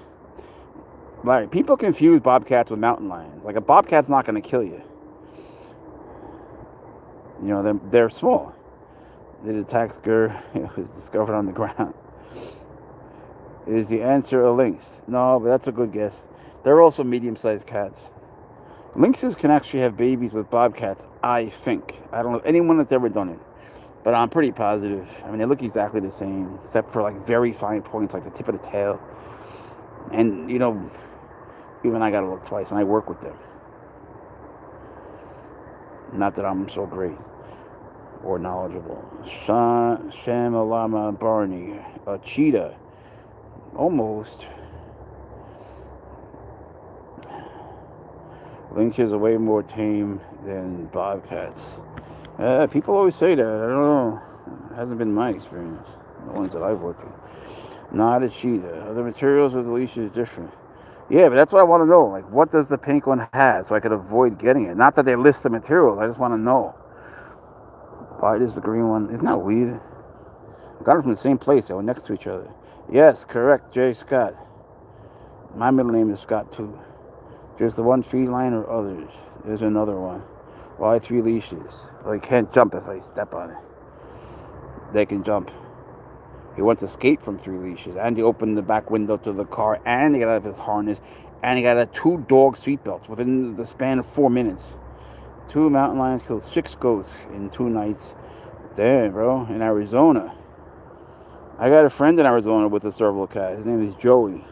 Like, people confuse bobcats with mountain lions. Like, a bobcat's not going to kill you. You know, they're small. It attacks Gur. It was discovered on the ground. Is the answer a lynx? No, but that's a good guess. They're also medium-sized cats. Lynxes can actually have babies with bobcats, I think. I don't know anyone that's ever done it. But I'm pretty positive. I mean, they look exactly the same, except for, like, very fine points, like the tip of the tail. And, you know, even I got to look twice, and I work with them. Not that I'm so great or knowledgeable. Shamalama Barney. A cheetah. Almost. Lynxes are way more tame than bobcats. People always say that. I don't know. It hasn't been my experience. The ones that I've worked with. Not a cheetah. The materials of the leash is different. Yeah, but that's what I want to know. Like, what does the pink one have so I could avoid getting it? Not that they list the materials. I just want to know. Why does the green one... Isn't that weird? I got them from the same place. They were next to each other. Yes, correct, J. Scott. My middle name is Scott, too. Just the one feline or others? There's another one. Why 3 leashes? Well, he can't jump if I step on it. They can jump. He once escaped from 3 leashes, and he opened the back window to the car, and he got out of his harness, and he got out 2 dog seatbelts within the span of 4 minutes. 2 mountain lions killed 6 ghosts in 2 nights. Damn, bro, in Arizona. I got a friend in Arizona with a serval cat. His name is Joey.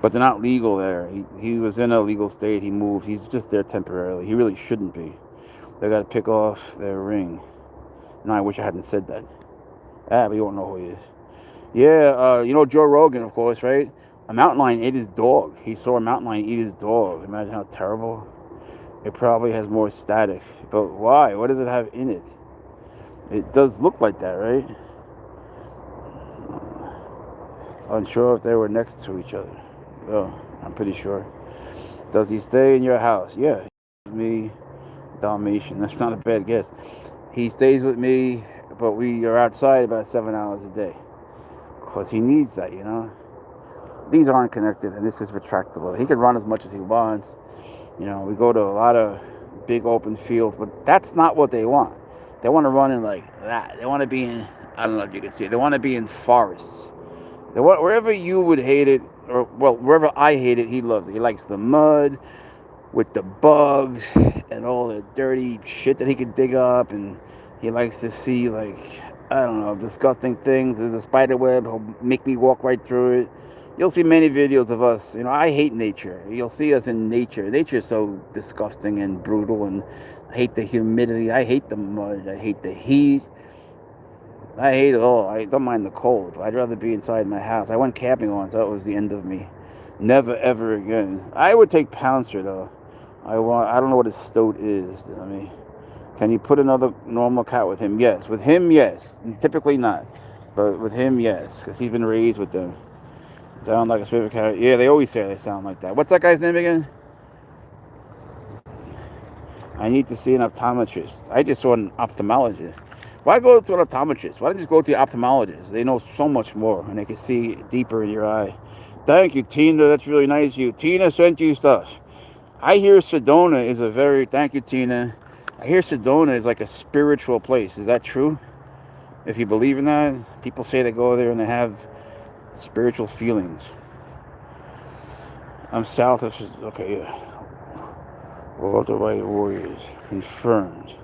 But they're not legal there. He was in a legal state. He moved. He's just there temporarily. He really shouldn't be. They got to pick off their ring. No, I wish I hadn't said that. But you won't know who he is. Yeah, you know Joe Rogan, of course, right? A mountain lion ate his dog. He saw a mountain lion eat his dog. Imagine how terrible. It probably has more static. But why? What does it have in it? It does look like that, right? Unsure if they were next to each other. Well, I'm pretty sure. Does he stay in your house? Yeah. Me, Dalmatian. That's not a bad guess. He stays with me, but we are outside about 7 hours a day. Because he needs that, you know. These aren't connected, and this is retractable. He can run as much as he wants. You know, we go to a lot of big open fields, but that's not what they want. They want to run in like that. They want to be in, I don't know if you can see it, they want to be in forests. They want, wherever you would hate it, or, well, wherever I hate it, he loves it. He likes the mud with the bugs and all the dirty shit that he can dig up, and he likes to see, like, I don't know, disgusting things. There's a spider web. He'll make me walk right through it. You'll see many videos of us. You know, I hate nature. You'll see us in nature. Nature is so disgusting and brutal, and I hate the humidity. I hate the mud. I hate the heat. I hate it all. I don't mind the cold, but I'd rather be inside my house. I went camping once. That was the end of me. Never, ever again. I would take Pouncer, though. I don't know what a snoot is. I mean, can you put another normal cat with him? Yes. With him, yes. Typically not. But with him, yes. Because he's been raised with them. Sound like a favorite cat? Yeah, they always say they sound like that. What's that guy's name again? I need to see an optometrist. I just saw an ophthalmologist. Why go to an optometrist? Why don't you just go to the ophthalmologist? They know so much more, and they can see deeper in your eye. Thank you, Tina. That's really nice of you. Tina sent you stuff. I hear Sedona is a very... Thank you, Tina. I hear Sedona is like a spiritual place. Is that true? If you believe in that, people say they go there and they have spiritual feelings. I'm south of... Okay, yeah. Walter White Warriors. Confirmed.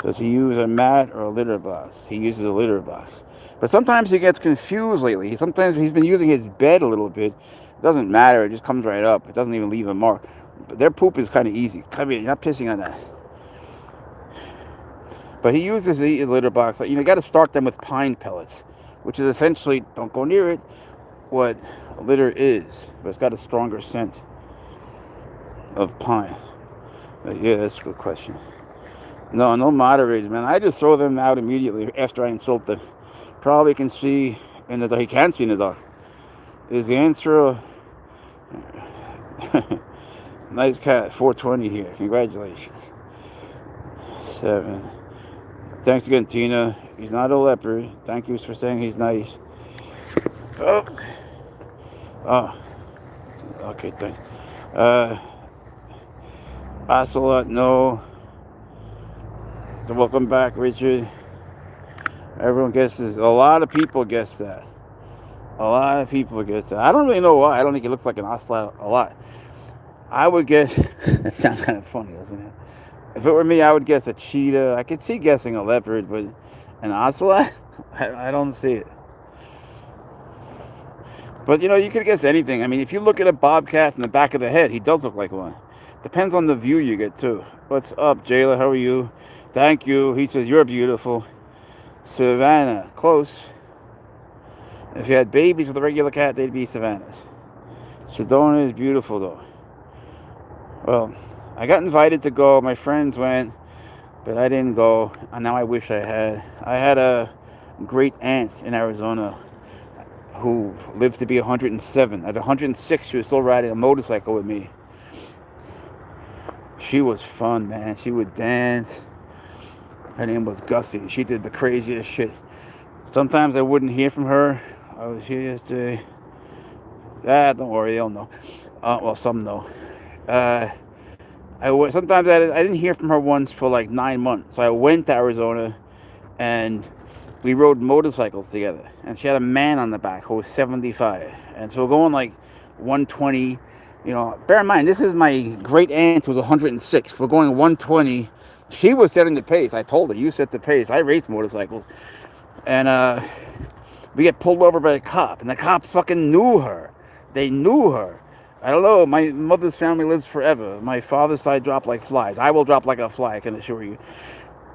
Does he use a mat or a litter box? He uses a litter box. But sometimes he gets confused lately. Sometimes he's been using his bed a little bit. It doesn't matter. It just comes right up. It doesn't even leave a mark. But their poop is kind of easy. Come here. You're not pissing on that. But he uses the litter box. You got to start them with pine pellets, which is essentially, don't go near it, what a litter is. But it's got a stronger scent of pine. But yeah, that's a good question. No moderators, man. I just throw them out immediately after I insult them. Probably can see in the dark. He can see in the dark. Is the answer nice cat, 420 here. Congratulations. 7. Thanks again, Tina. He's not a leopard. Thank you for saying he's nice. Oh. Okay, thanks. Ocelot, no. Welcome back, Richard. Everyone guesses. A lot of people guess that. A lot of people guess that. I don't really know why. I don't think it looks like an ocelot a lot. I would guess... That sounds kind of funny, doesn't it? If it were me, I would guess a cheetah. I could see guessing a leopard, but an ocelot? I don't see it. But, you could guess anything. I mean, if you look at a bobcat in the back of the head, he does look like one. Depends on the view you get, too. What's up, Jayla? How are you? Thank you. He says, you're beautiful. Savannah. Close. If you had babies with a regular cat, they'd be Savannahs. Sedona is beautiful, though. Well, I got invited to go. My friends went, but I didn't go. And now I wish I had. I had a great aunt in Arizona who lived to be 107. At 106, she was still riding a motorcycle with me. She was fun, man. She would dance. Her name was Gussie. She did the craziest shit. Sometimes I wouldn't hear from her. I was here yesterday. Don't worry, they'll know. Well, some know. Sometimes I didn't hear from her once for like 9 months. So I went to Arizona, and we rode motorcycles together, and she had a man on the back who was 75, and so we're going like 120. You know, bear in mind, this is my great aunt who was 106. We're going 120. She was setting the pace. I told her, you set the pace. I race motorcycles. And we get pulled over by a cop, and the cops fucking knew her. They knew her. I don't know. My mother's family lives forever. My father's side dropped like flies. I will drop like a fly, I can assure you.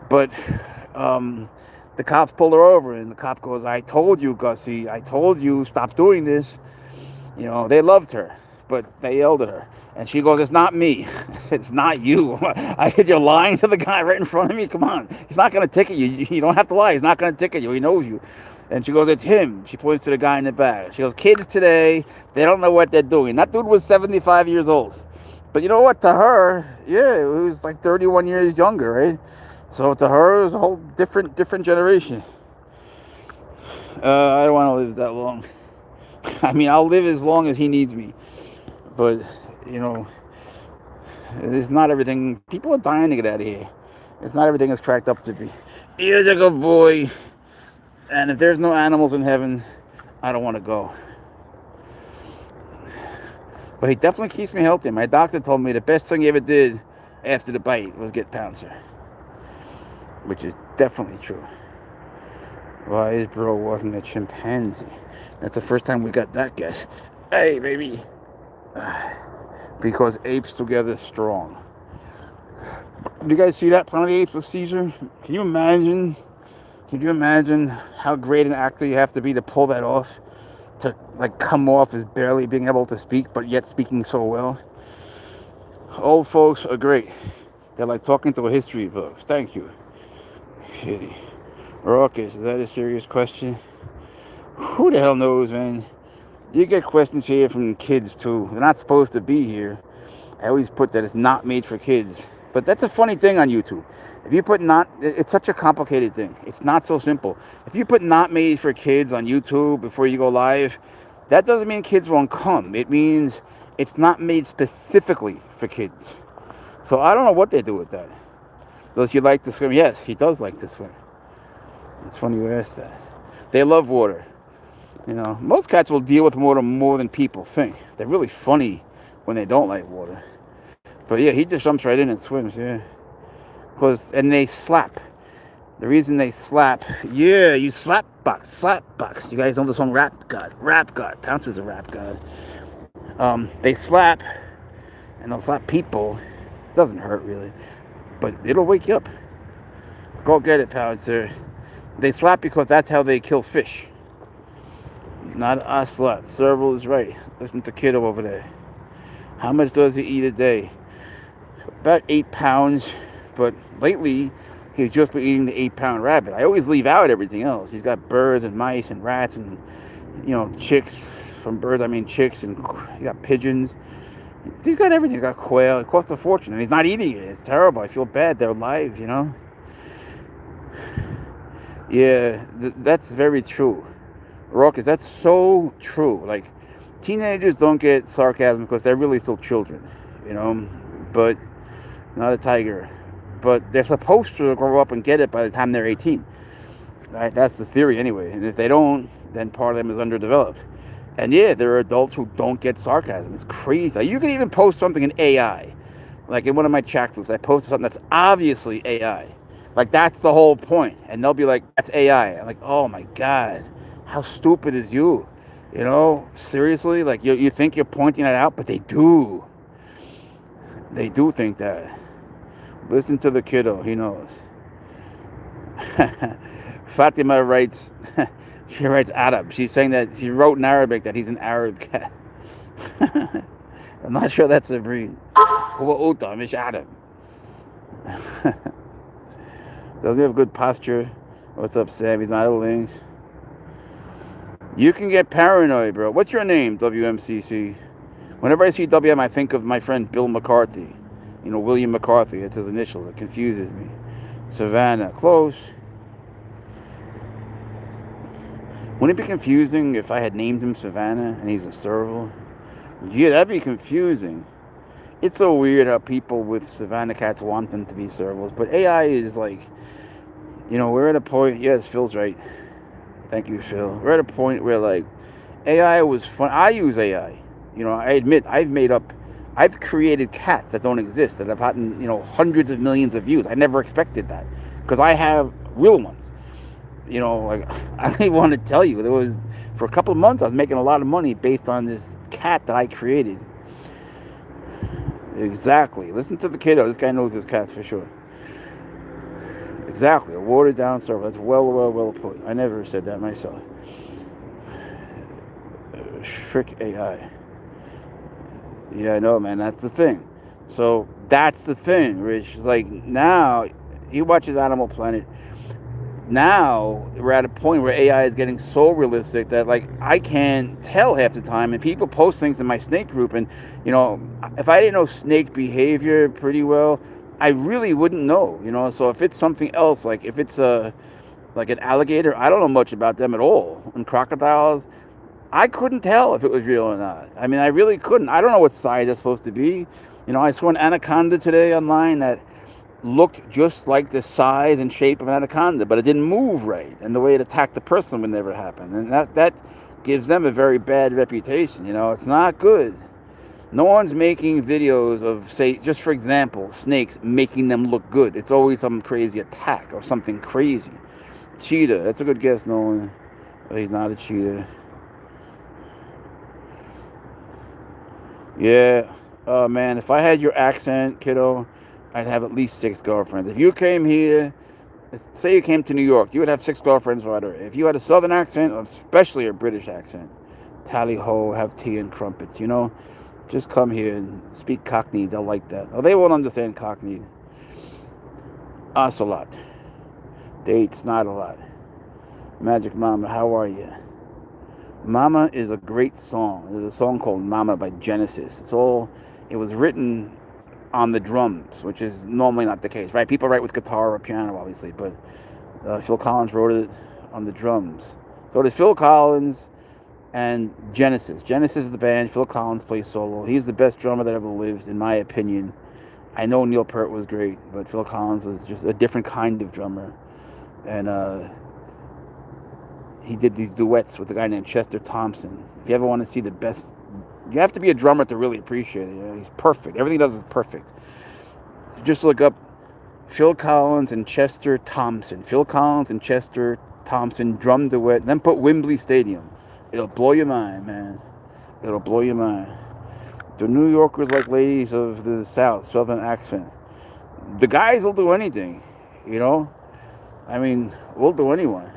But the cops pulled her over, and the cop goes, I told you, Gussie. I told you, stop doing this. You know, they loved her, but they yelled at her. And she goes, it's not me. It's not you. I said, you're lying to the guy right in front of me? Come on. He's not going to ticket you. You don't have to lie. He's not going to ticket you. He knows you. And she goes, it's him. She points to the guy in the back. She goes, kids today, they don't know what they're doing. That dude was 75 years old. But you know what? To her, yeah, it was like 31 years younger, right? So to her, it was a whole different generation. I don't want to live that long. I mean, I'll live as long as he needs me. But, you know, it's not everything. People are dying to get out of here. It's not everything it's cracked up to be. Here's a good boy. And if there's no animals in heaven, I don't want to go. But he definitely keeps me healthy. My doctor told me the best thing he ever did after the bite was get Pouncer. Which is definitely true. Why is bro walking a chimpanzee? That's the first time we got that guess. Hey, baby. Because apes together strong. Did you guys see that Planet of the Apes with Caesar? Can you imagine? Can you imagine how great an actor you have to be to pull that off? To like come off as barely being able to speak, but yet speaking so well. Old folks are great. They're like talking to a history book. Thank you. Shitty. Raucous, is that a serious question? Who the hell knows, man? You get questions here from kids too. They're not supposed to be here. I always put that it's not made for kids. But that's a funny thing on YouTube. If you put not, it's such a complicated thing. It's not so simple. If you put not made for kids on YouTube before you go live, that doesn't mean kids won't come. It means it's not made specifically for kids. So I don't know what they do with that. Does he like to swim? Yes, he does like to swim. It's funny you ask that. They love water. You know, most cats will deal with water more than people think. They're really funny when they don't like water. But yeah, he just jumps right in and swims, yeah. And they slap. The reason they slap, yeah, you slap box. You guys know the song Rap God. Pouncer's a rap god. They slap, and they'll slap people. It doesn't hurt really, but it'll wake you up. Go get it, Pouncer. They slap because that's how they kill fish. Not a slut. Serval is right. Listen to Kiddo over there. How much does he eat a day? About 8 pounds. But lately, he's just been eating the 8-pound rabbit. I always leave out everything else. He's got birds and mice and rats and, you know, chicks. From birds, I mean chicks. And he got pigeons. He's got everything. He's got quail. It costs a fortune. And he's not eating it. It's terrible. I feel bad. They're alive, you know. Yeah, that's very true. Raucous, that's so true. Like, teenagers don't get sarcasm because they're really still children, you know, but not a tiger. But they're supposed to grow up and get it by the time they're 18. Right? That's the theory anyway. And if they don't, then part of them is underdeveloped. And yeah, there are adults who don't get sarcasm. It's crazy. You can even post something in AI. Like in one of my chat groups, I posted something that's obviously AI. Like, that's the whole point. And they'll be like, that's AI. I'm like, oh my God, how stupid is you? You know, seriously? Like, you think you're pointing that out, but they do. They do think that. Listen to the kiddo, he knows. Fatima writes, she writes Arab. She's saying that she wrote in Arabic that he's an Arab cat. I'm not sure that's a breed. هو قطة مش Arab. Does he have good posture? What's up, Sam? He's not links. You can get paranoid, bro. What's your name, WMCC? Whenever I see WM, I think of my friend Bill McCarthy. You know, William McCarthy. That's his initials. It confuses me. Savannah. Close. Wouldn't it be confusing if I had named him Savannah and he's a serval? Yeah, that'd be confusing. It's so weird how people with Savannah cats want them to be servals. But AI is like, We're at a point. Yes, Phil's right. Thank you, Phil. We're at a point where like AI was fun. I use AI. I admit I've created cats that don't exist that have gotten hundreds of millions of views. I never expected that because I have real ones. Like I don't even want to tell you. There was for a couple of months I was making a lot of money based on this cat that I created. Exactly. Listen to the kiddo. This guy knows his cats for sure. Exactly. A watered down serval. That's well put. I never said that myself. Trick AI. Yeah, I know, man. That's the thing. So that's the thing, Rich. Like now, he watches Animal Planet. Now we're at a point where AI is getting so realistic that like I can't tell half the time, and people post things in my snake group, and if I didn't know snake behavior pretty well, I really wouldn't know. So if it's something else, like if it's like an alligator, I don't know much about them at all. And crocodiles, I couldn't tell if it was real or not. I mean, I really couldn't. I don't know what size it's supposed to be. I saw an anaconda today online that looked just like the size and shape of an anaconda, but it didn't move right, and the way it attacked the person would never happen, and that gives them a very bad reputation. It's not good. No one's making videos of, say, just for example, snakes, making them look good. It's always some crazy attack or something crazy. Cheetah, that's a good guess, Nolan. But he's not a cheetah. Yeah. Oh man, if I had your accent, kiddo, I'd have at least 6 girlfriends. If you came here, say you came to New York, you would have 6 girlfriends right away. If you had a southern accent, especially a British accent, tally ho, have tea and crumpets, just come here and speak Cockney. They'll like that. Oh, they won't understand Cockney. Ocelot. Dates, not a lot. Magic Mama, how are you? Mama is a great song. There's a song called Mama by Genesis. It was written on the drums, which is normally not the case, right? People write with guitar or piano, obviously, but Phil Collins wrote it on the drums. So there's Phil Collins and Genesis. Genesis is the band. Phil Collins plays solo. He's the best drummer that ever lived, in my opinion. I know Neil Peart was great, but Phil Collins was just a different kind of drummer. And he did these duets with a guy named Chester Thompson. If you ever want to see the best, you have to be a drummer to really appreciate it. He's perfect. Everything he does is perfect. Just look up Phil Collins and Chester Thompson. Phil Collins and Chester Thompson drum duet. Then put Wembley Stadium. It'll blow your mind, man. It'll blow your mind. The New Yorkers like ladies of the South, Southern accent. The guys will do anything, I mean, we'll do anyone.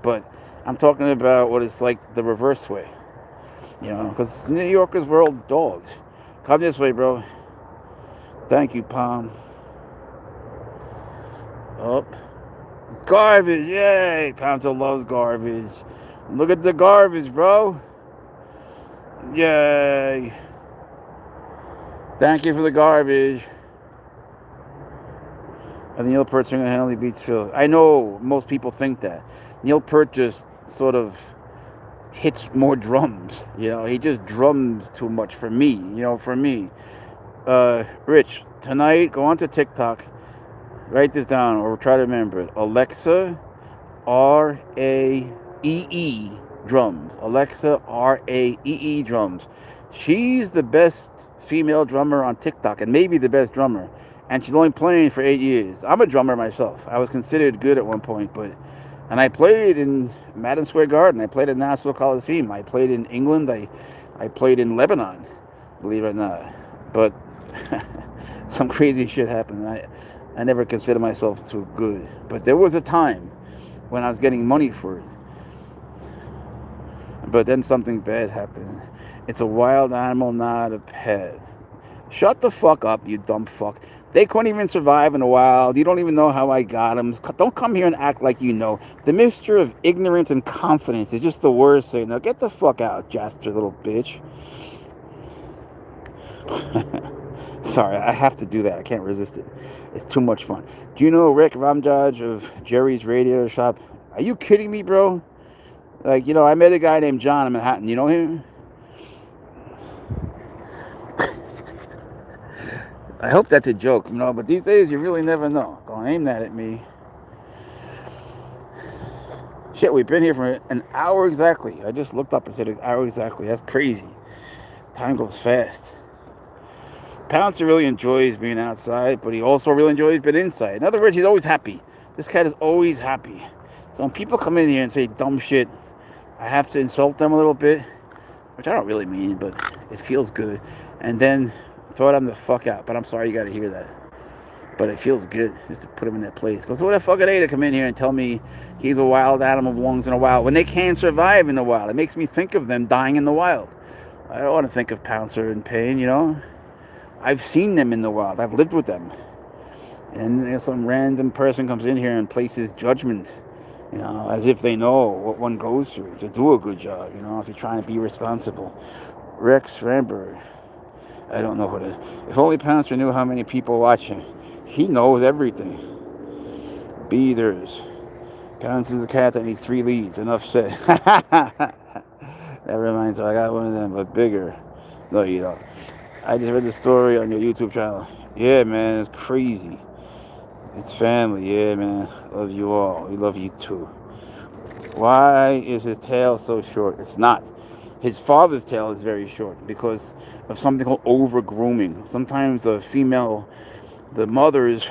But I'm talking about what it's like the reverse way. Because New Yorkers were all dogs. Come this way, bro. Thank you, Palm. Oh. Garbage, yay! Pouncer loves garbage. Look at the garbage, bro. Yay. Thank you for the garbage. And Neil Peart single-handedly beats Phil. I know most people think that. Neil Peart just sort of hits more drums. He just drums too much for me. Rich, tonight, go onto TikTok. Write this down or try to remember it. Alexa, R-A-E-E drums. Alexa, R-A-E-E drums. She's the best female drummer on TikTok and maybe the best drummer. And she's only playing for 8 years. I'm a drummer myself. I was considered good at one point, and I played in Madison Square Garden. I played at Nassau Coliseum. I played in England. I played in Lebanon, believe it or not. But some crazy shit happened. I never considered myself too good. But there was a time when I was getting money for it. But then something bad happened. It's a wild animal, not a pet. Shut the fuck up, you dumb fuck. They couldn't even survive in the wild. You don't even know how I got them. Don't come here and act like you know. The mixture of ignorance and confidence is just the worst thing. Now get the fuck out, Jasper, little bitch. Sorry, I have to do that. I can't resist it. It's too much fun. Do you know Rick Ramjaj of Jerry's Radio Shop? Are you kidding me, bro? Like, I met a guy named John in Manhattan. You know him? I hope that's a joke, but these days you really never know. Don't aim that at me. Shit, we've been here for an hour exactly. I just looked up and said an hour exactly. That's crazy. Time goes fast. Pouncer really enjoys being outside, but he also really enjoys being inside. In other words, he's always happy. This cat is always happy. So when people come in here and say dumb shit, I have to insult them a little bit, which I don't really mean, but it feels good. And then throw them the fuck out. But I'm sorry you got to hear that. But it feels good just to put him in that place. Because what the fuck are they to come in here and tell me he's a wild animal, belongs in the wild, when they can't survive in the wild? It makes me think of them dying in the wild. I don't want to think of Pouncer in pain, you know? I've seen them in the wild. I've lived with them. And some random person comes in here and places judgment, you know, as if they know what one goes through to do a good job, you know, if you're trying to be responsible. Rex Ramberg. I don't know what it is. If only Pouncer knew how many people watch him. He knows everything. Beaters. Pouncer's a cat that needs 3 leads. Enough said. That reminds me, I got one of them, but bigger. No, you don't. I just read the story on your YouTube channel. Yeah, man, it's crazy. It's family. Yeah, man. Love you all. We love you too. Why is his tail so short? It's not. His father's tail is very short because of something called over-grooming. Sometimes the mothers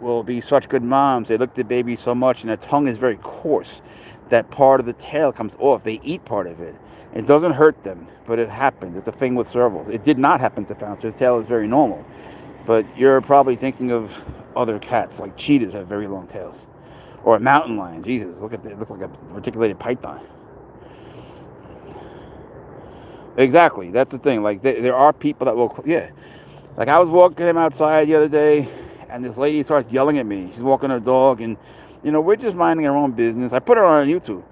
will be such good moms. They lick the baby so much and their tongue is very coarse that part of the tail comes off. They eat part of it. It doesn't hurt them, but it happens. It's a thing with servals. It did not happen to Pouncer. His tail is very normal. But you're probably thinking of other cats, like cheetahs have very long tails. Or a mountain lion. Jesus, look at that. It looks like a reticulated python. Exactly. That's the thing. Like, there are people that will, yeah. Like, I was walking him outside the other day, and this lady starts yelling at me. She's walking her dog, and, you know, we're just minding our own business. I put her on YouTube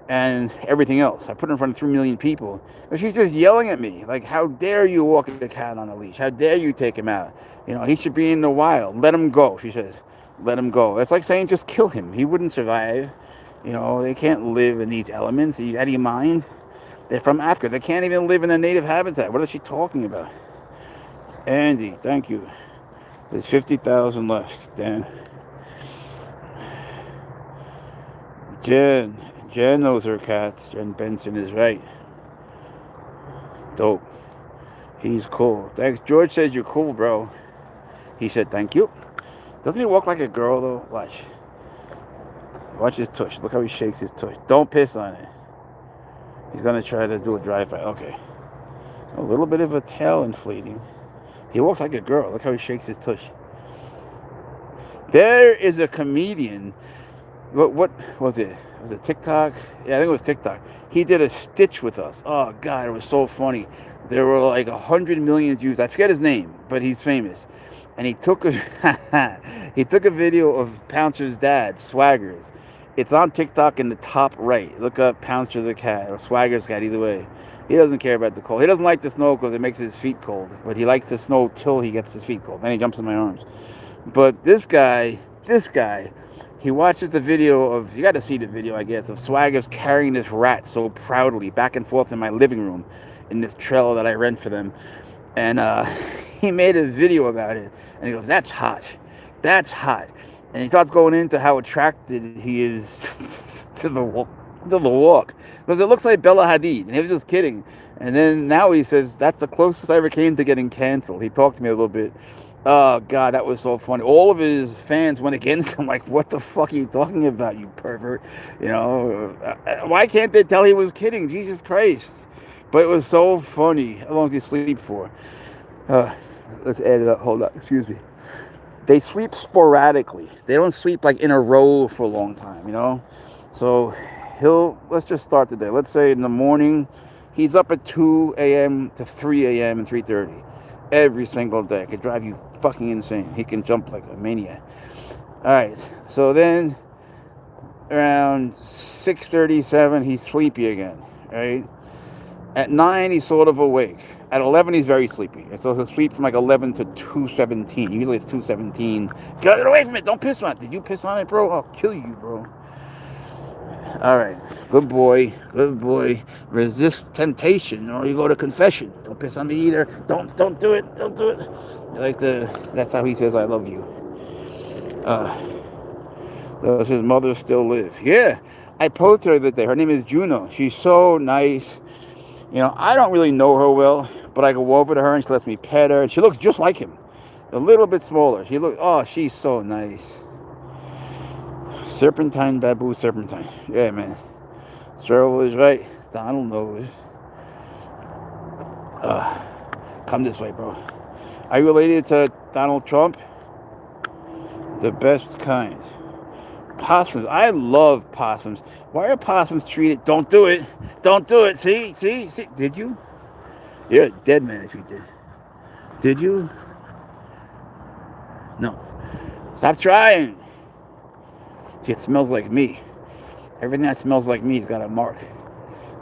and everything else. I put her in front of 3 million people. And she's just yelling at me. Like, how dare you walk a cat on a leash? How dare you take him out? You know, he should be in the wild. Let him go, she says. Let him go. It's like saying just kill him. He wouldn't survive. You know, they can't live in these elements. Are you out of your mind? They're from Africa. They can't even live in their native habitat. What is she talking about? Andy, thank you. There's 50,000 left, Dan. Jen knows her cats. Jen Benson is right. Dope. He's cool. Thanks. George says you're cool, bro. He said thank you. Doesn't he walk like a girl, though? Watch. Watch his tush. Look how he shakes his tush. Don't piss on it. He's going to try to do a drive-by. Okay. A little bit of a tail inflating. He walks like a girl. Look how he shakes his tush. There is a comedian. What was it? Was it TikTok? Yeah, I think it was TikTok. He did a stitch with us. Oh, God, it was so funny. There were like 100 million views. I forget his name, but he's famous. And he took a video of Pouncer's dad, Swaggers. It's on TikTok in the top right. Look up Pouncer the cat or Swagger's cat, either way. He doesn't care about the cold. He doesn't like the snow because it makes his feet cold. But he likes the snow till he gets his feet cold. Then he jumps in my arms. But this guy, he watches the video of, you got to see the video, I guess, of Swaggers carrying this rat so proudly back and forth in my living room in this trailer that I rent for them. And he made a video about it. And he goes, that's hot. That's hot. And he starts going into how attracted he is to the walk. Because it looks like Bella Hadid. And he was just kidding. And then now he says, that's the closest I ever came to getting canceled. He talked to me a little bit. Oh, God, that was so funny. All of his fans went against him. Like, what the fuck are you talking about, you pervert? You know, why can't they tell he was kidding? Jesus Christ. But it was so funny. How long did you sleep for? Let's add it up. Hold on. Excuse me. They sleep sporadically. They don't sleep like in a row for a long time, you know? So let's just start the day. Let's say in the morning, he's up at 2 a.m. to 3 a.m. and 3:30 every single day. It could drive you fucking insane. He can jump like a maniac. All right. So then around 6:37, he's sleepy again, right? At 9, he's sort of awake. At 11, he's very sleepy. And so he'll sleep from like 11 to 2:17. Usually it's 2:17. Get away from it. Don't piss on it. Did you piss on it, bro? I'll kill you, bro. All right. Good boy. Good boy. Resist temptation or you go to confession. Don't piss on me either. Don't do it. Don't do it. That's how he says I love you. Does his mother still live? Yeah. I posted her the other day. Her name is Juno. She's so nice. You know, I don't really know her well, but I go over to her and she lets me pet her. And she looks just like him, a little bit smaller. She's so nice. Serpentine, Babu, Serpentine. Yeah, man. Serval is right. Donald knows. Come this way, bro. Are you related to Donald Trump? The best kind. Possums. I love possums. Why are possums treated? Don't do it. Don't do it. See? Did you? You're a dead man if you did. Did you? No. Stop trying. See, it smells like me. Everything that smells like me has got a mark.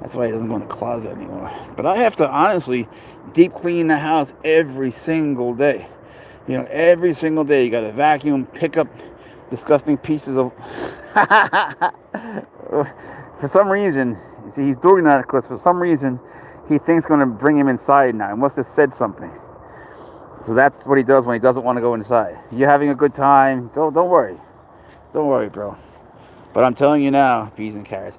That's why he doesn't go in the closet anymore. But I have to honestly deep clean the house every single day. You know, every single day you got to vacuum, pick up disgusting pieces of... For some reason, you see, he's doing that because for some reason he thinks I'm going to bring him inside now. He must have said something. So that's what he does when he doesn't want to go inside. You're having a good time, so don't worry. Don't worry, bro. But I'm telling you now, peas and carrots,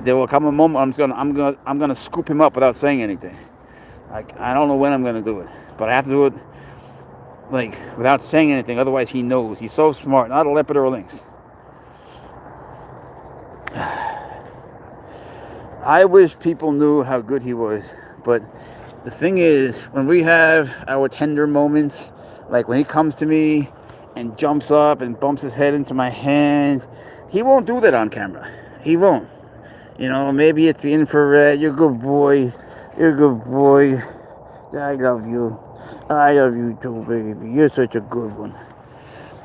there will come a moment I'm gonna scoop him up without saying anything. I don't know when I'm gonna do it, but I have to do it like without saying anything. Otherwise, he knows. He's so smart. Not a leopard or a lynx. I wish people knew how good he was, but the thing is, when we have our tender moments, like when he comes to me and jumps up and bumps his head into my hand, he won't do that on camera. He won't. You know, maybe it's the infrared. You're a good boy. You're a good boy. I love you. I love you too, baby. You're such a good one.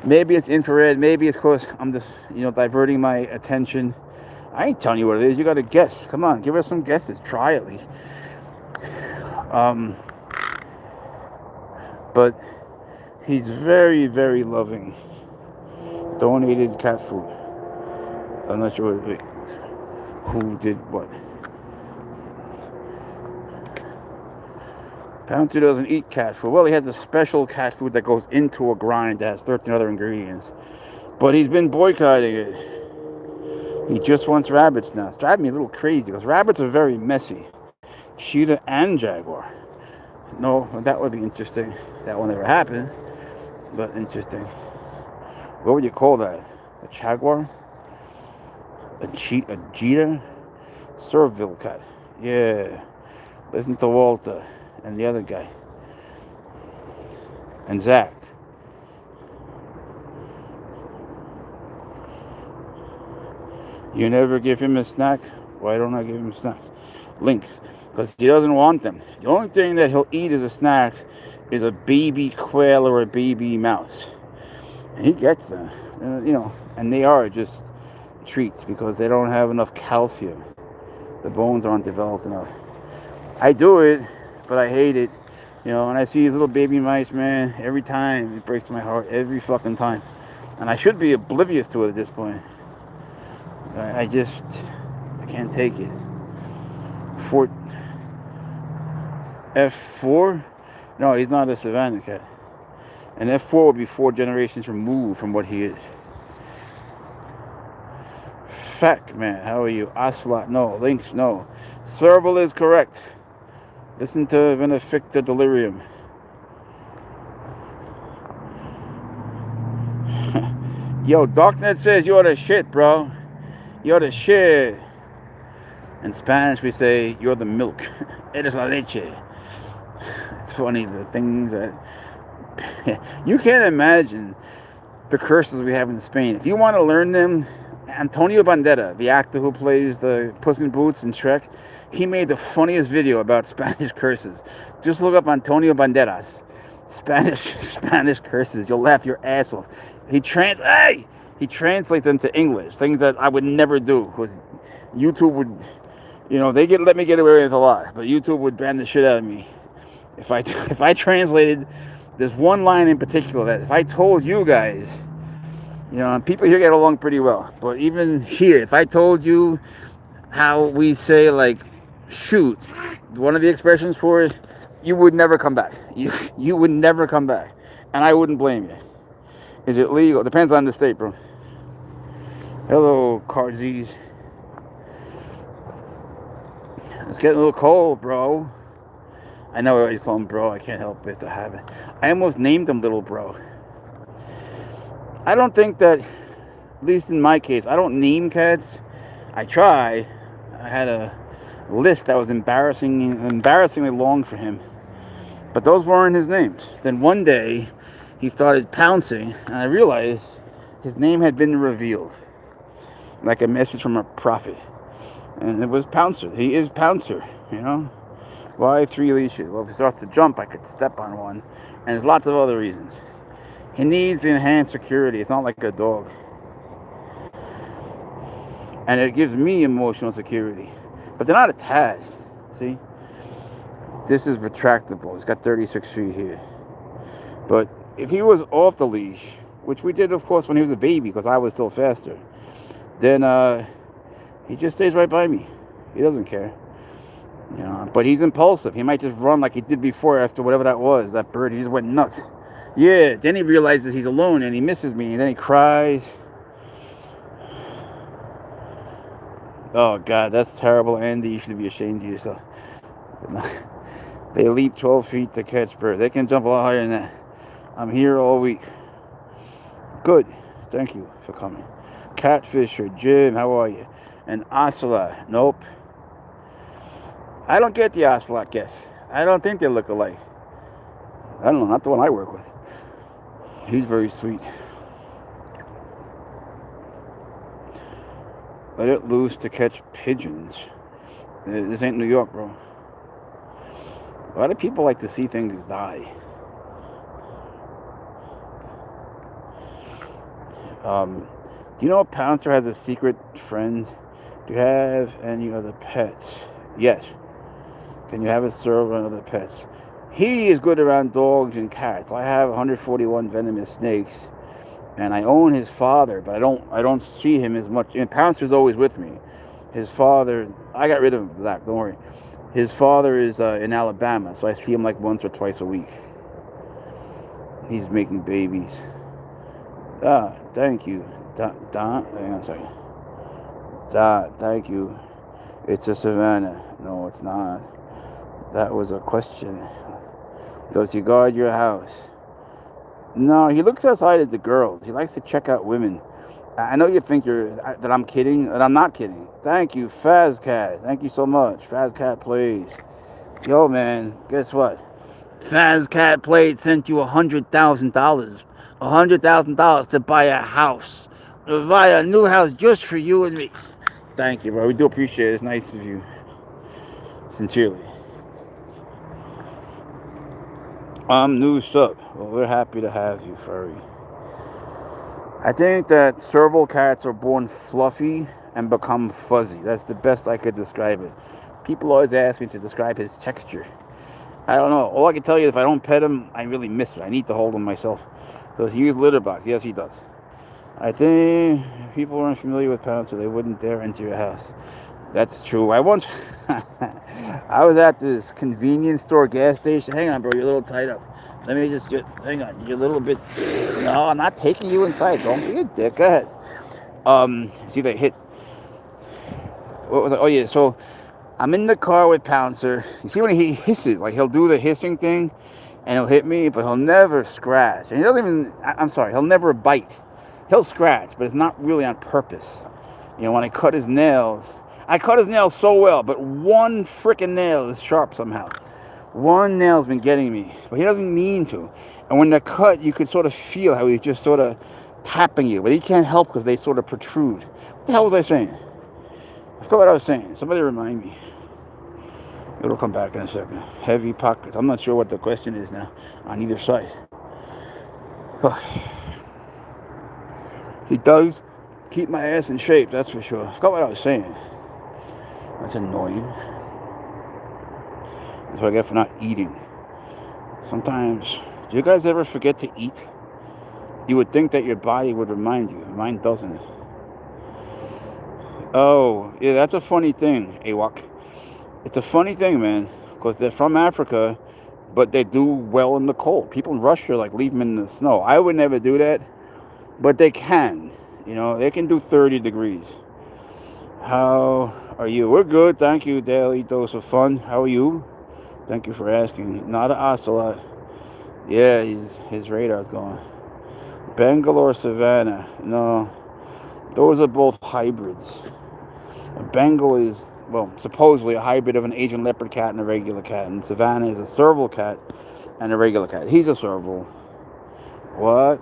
Maybe it's infrared. Maybe it's because I'm just, diverting my attention. I ain't telling you what it is. You got to guess. Come on, give us some guesses. Try at least. But he's very, very loving. Donated cat food. I'm not sure who did what. Pouncer doesn't eat cat food. Well, he has a special cat food that goes into a grind that has 13 other ingredients. But he's been boycotting it. He just wants rabbits now. It's driving me a little crazy because rabbits are very messy. Cheetah and jaguar. No, that would be interesting. That will never happen. But interesting. What would you call that? A jaguar? A cheetah? Serval cat. Yeah. Listen to Walter and the other guy. And Zach. You never give him a snack? Why don't I give him snacks? Lynx. Because he doesn't want them. The only thing that he'll eat as a snack is a baby quail or a baby mouse. And he gets them. And they are just treats because they don't have enough calcium. The bones aren't developed enough. I do it, but I hate it. And I see these little baby mice, man, every time it breaks my heart. Every fucking time. And I should be oblivious to it at this point. I can't take it. F4? No, he's not a Savannah cat. And F4 would be 4 generations removed from what he is. Fact, man, how are you? Ocelot, no. Lynx, no. Serval is correct. Listen to Beneficta Delirium. Yo, Darknet says you're the shit, bro. You're the shit. In Spanish, we say, you're the milk. Eres la leche. It's funny, the things that... you can't imagine the curses we have in Spain. If you want to learn them, Antonio Banderas, the actor who plays the Puss in Boots in Shrek, he made the funniest video about Spanish curses. Just look up Antonio Banderas. Spanish curses. You'll laugh your ass off. He translates them to English. Things that I would never do. Because YouTube would... they let me get away with a lot, but YouTube would ban the shit out of me if I translated this one line in particular. That if I told you guys, and people here get along pretty well, but even here, if I told you how we say like shoot, one of the expressions for it, you would never come back. You would never come back, and I wouldn't blame you. Is it legal? Depends on the state, bro. Hello, Cardsies. It's getting a little cold, bro. I know I always call him bro. I can't help it. It's a habit. I almost named him Little Bro. I don't think that, at least in my case, I don't name cats. I try. I had a list that was embarrassingly long for him. But those weren't his names. Then one day, he started pouncing, and I realized his name had been revealed. Like a message from a prophet. And it was Pouncer. He is Pouncer, you know? Why 3 leashes? Well, if he starts to jump, I could step on one. And there's lots of other reasons. He needs enhanced security. It's not like a dog. And it gives me emotional security. But they're not attached. See? This is retractable. It's got 36 feet here. But if he was off the leash, which we did, of course, when he was a baby, because I was still faster, then he just stays right by me. He doesn't care. You know, but he's impulsive. He might just run like he did before after whatever that was. That bird, he just went nuts. Yeah, then he realizes he's alone and he misses me, and then he cries. Oh, God, that's terrible, Andy. You should be ashamed of yourself. They leap 12 feet to catch birds. They can jump a lot higher than that. I'm here all week. Good. Thank you for coming. Catfisher, Jim, how are you? And ocelot. Nope. I don't get the ocelot guess. I don't think they look alike. I don't know, not the one I work with. He's very sweet. Let it loose to catch pigeons. This ain't New York, bro. A lot of people like to see things die. Do you know Pouncer has a secret friend? Do you have any other pets? Yes. Can you have a serval and other pets? He is good around dogs and cats. I have 141 venomous snakes, and I own his father, but I don't see him as much. And Pouncer's always with me. His father, I got rid of him, Zach, don't worry. His father is in Alabama, so I see him like once or twice a week. He's making babies. Thank you. Don, hang on a second. Thank you. It's a savannah. No, it's not. That was a question. Does he guard your house? No, he looks outside at the girls. He likes to check out women. I know you think that I'm kidding, and I'm not kidding. Thank you, Fazcat. Thank you so much. Fazcat plays. Yo, man, guess what? Fazcat Plays sent you $100,000. $100,000 to buy a house. To buy a new house just for you and me. Thank you, bro. We do appreciate it. It's nice of you. Sincerely. New sub. Well, we're happy to have you, furry. I think that serval cats are born fluffy and become fuzzy. That's the best I could describe it. People always ask me to describe his texture. I don't know. All I can tell you is if I don't pet him, I really miss it. I need to hold him myself. Does he use litter box? Yes, he does. I think if people weren't familiar with Pouncer, they wouldn't dare enter your house. That's true. I was at this convenience store gas station. Hang on, bro. You're a little tied up. Let me just hang on. You're a little bit. No, I'm not taking you inside. Don't be a dick. Go ahead. See, they hit. What was it? Oh yeah. So I'm in the car with Pouncer. You see when he hisses, like he'll do the hissing thing, and he'll hit me, but he'll never scratch. And he doesn't even. I'm sorry. He'll never bite. He'll scratch, but it's not really on purpose. You know, when I cut his nails so well, but one freaking nail is sharp somehow. One nail's been getting me, but he doesn't mean to. And when they're cut, you can sort of feel how he's just sort of tapping you, but he can't help because they sort of protrude. What the hell was I saying? I forgot what I was saying. Somebody remind me. It'll come back in a second. Heavy pockets. I'm not sure what the question is now on either side. He does keep my ass in shape, that's for sure. I forgot what I was saying. That's annoying. That's what I get for not eating. Sometimes, do you guys ever forget to eat? You would think that your body would remind you. Mine doesn't. Oh, yeah, that's a funny thing, Awak. It's a funny thing, man, because they're from Africa, but they do well in the cold. People in Russia, like, leave them in the snow. I would never do that, but they can. You know, they can do 30 degrees. How are you? We're good, thank you. Daily dose of fun. How are you? Thank you for asking. Not an ocelot. Yeah, his radar's going. Bengal or Savannah? No, those are both hybrids. A Bengal is, well, supposedly a hybrid of an Asian leopard cat and a regular cat, and Savannah is a serval cat and a regular cat. He's a serval. What?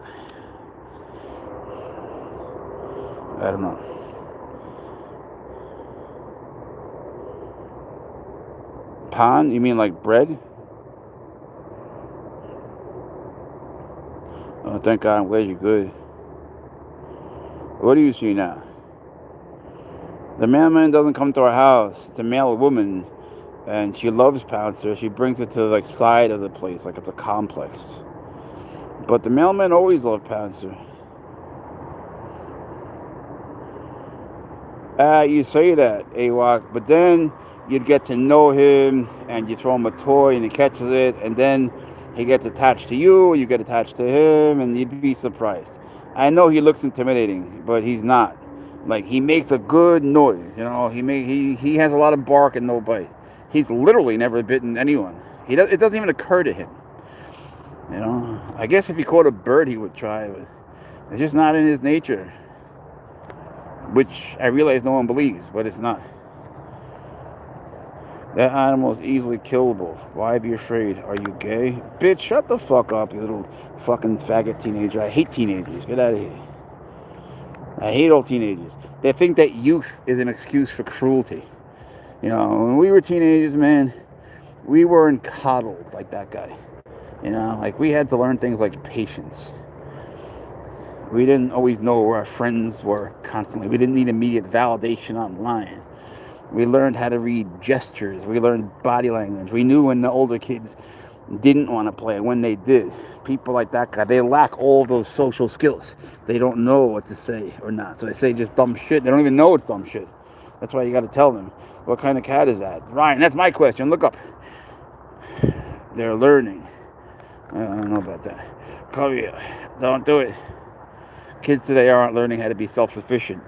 I don't know. Pan? You mean like bread? Oh, thank God, I'm glad you're good. What do you see now? The mailman doesn't come to our house. It's a male woman, and she loves Pouncer. She brings it to the side of the place, like it's a complex. But the mailman always loved Pouncer. You say that, Awok, but then you'd get to know him, and you throw him a toy, and he catches it, and then he gets attached to you, you get attached to him, and you'd be surprised. I know he looks intimidating, but he's not. Like, he makes a good noise, you know. He has a lot of bark and no bite. He's literally never bitten anyone. It doesn't even occur to him, you know. I guess if he caught a bird, he would try, but it's just not in his nature. Which I realize no one believes, but it's not. That animal is easily killable. Why be afraid? Are you gay? Bitch, shut the fuck up, you little fucking faggot teenager. I hate teenagers. Get out of here. I hate all teenagers. They think that youth is an excuse for cruelty. You know, when we were teenagers, man, we weren't coddled like that guy. You know, like we had to learn things like patience. We didn't always know where our friends were constantly. We didn't need immediate validation online. We learned how to read gestures. We learned body language. We knew when the older kids didn't want to play, when they did. People like that guy, they lack all those social skills. They don't know what to say or not. So they say just dumb shit. They don't even know it's dumb shit. That's why you got to tell them, what kind of cat is that? Ryan, that's my question. Look up. They're learning. I don't know about that. Korea, don't do it. Kids today aren't learning how to be self-sufficient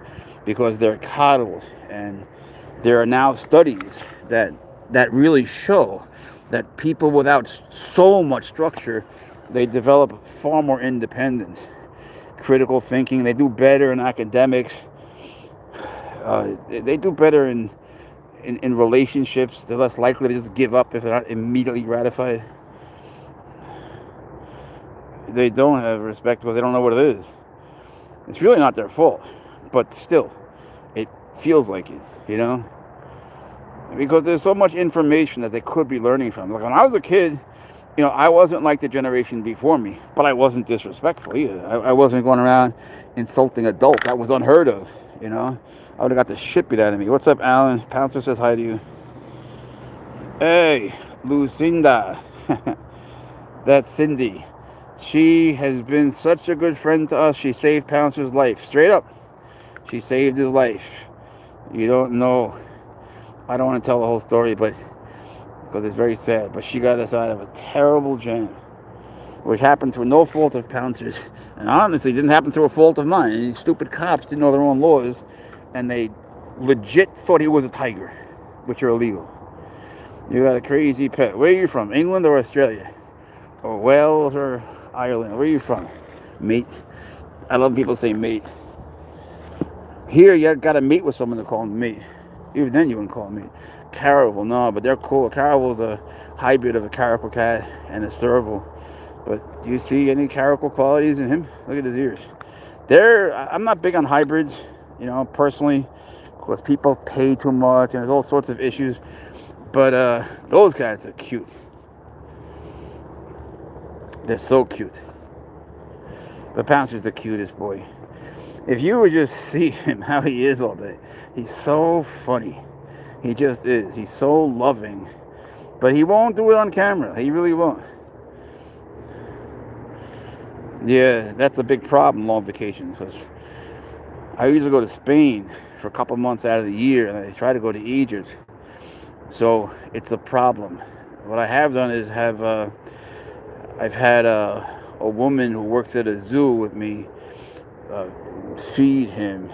because they're coddled, and there are now studies that really show that people without so much structure, they develop far more independence, critical thinking. They do better in academics. They do better in relationships. They're less likely to just give up if they're not immediately gratified. They don't have respect because they don't know what it is. It's really not their fault, but still, it feels like it, you know? Because there's so much information that they could be learning from. Like when I was a kid, you know, I wasn't like the generation before me, but I wasn't disrespectful either. I wasn't going around insulting adults. That was unheard of, you know? I would have got the shit beat out of me. What's up, Alan? Pouncer says hi to you. Hey, Lucinda. That's Cindy. She has been such a good friend to us. She saved Pouncer's life. Straight up. She saved his life. You don't know. I don't want to tell the whole story, but because it's very sad. But she got us out of a terrible jam, which happened through no fault of Pouncer's. And honestly, didn't happen through a fault of mine. These stupid cops didn't know their own laws, and they legit thought he was a tiger, which are illegal. You got a crazy pet. Where are you from? England or Australia? Or Wales or Ireland? Where are you from? Mate. I love people say mate. Here, you got to mate with someone to call them mate. Even then, you wouldn't call them mate. Caravel, no, but they're cool. Caravel's a hybrid of a caracal cat and a serval. But do you see any caracal qualities in him? Look at his ears. I'm not big on hybrids, you know, personally, because people pay too much and there's all sorts of issues. But those cats are cute. They're so cute. But Pouncer's the cutest boy. If you would just see him, how he is all day. He's so funny. He just is. He's so loving. But he won't do it on camera. He really won't. Yeah, that's a big problem, long vacations. Because I usually go to Spain for a couple months out of the year, and I try to go to Egypt. So it's a problem. What I have done is I've had a woman who works at a zoo with me feed him.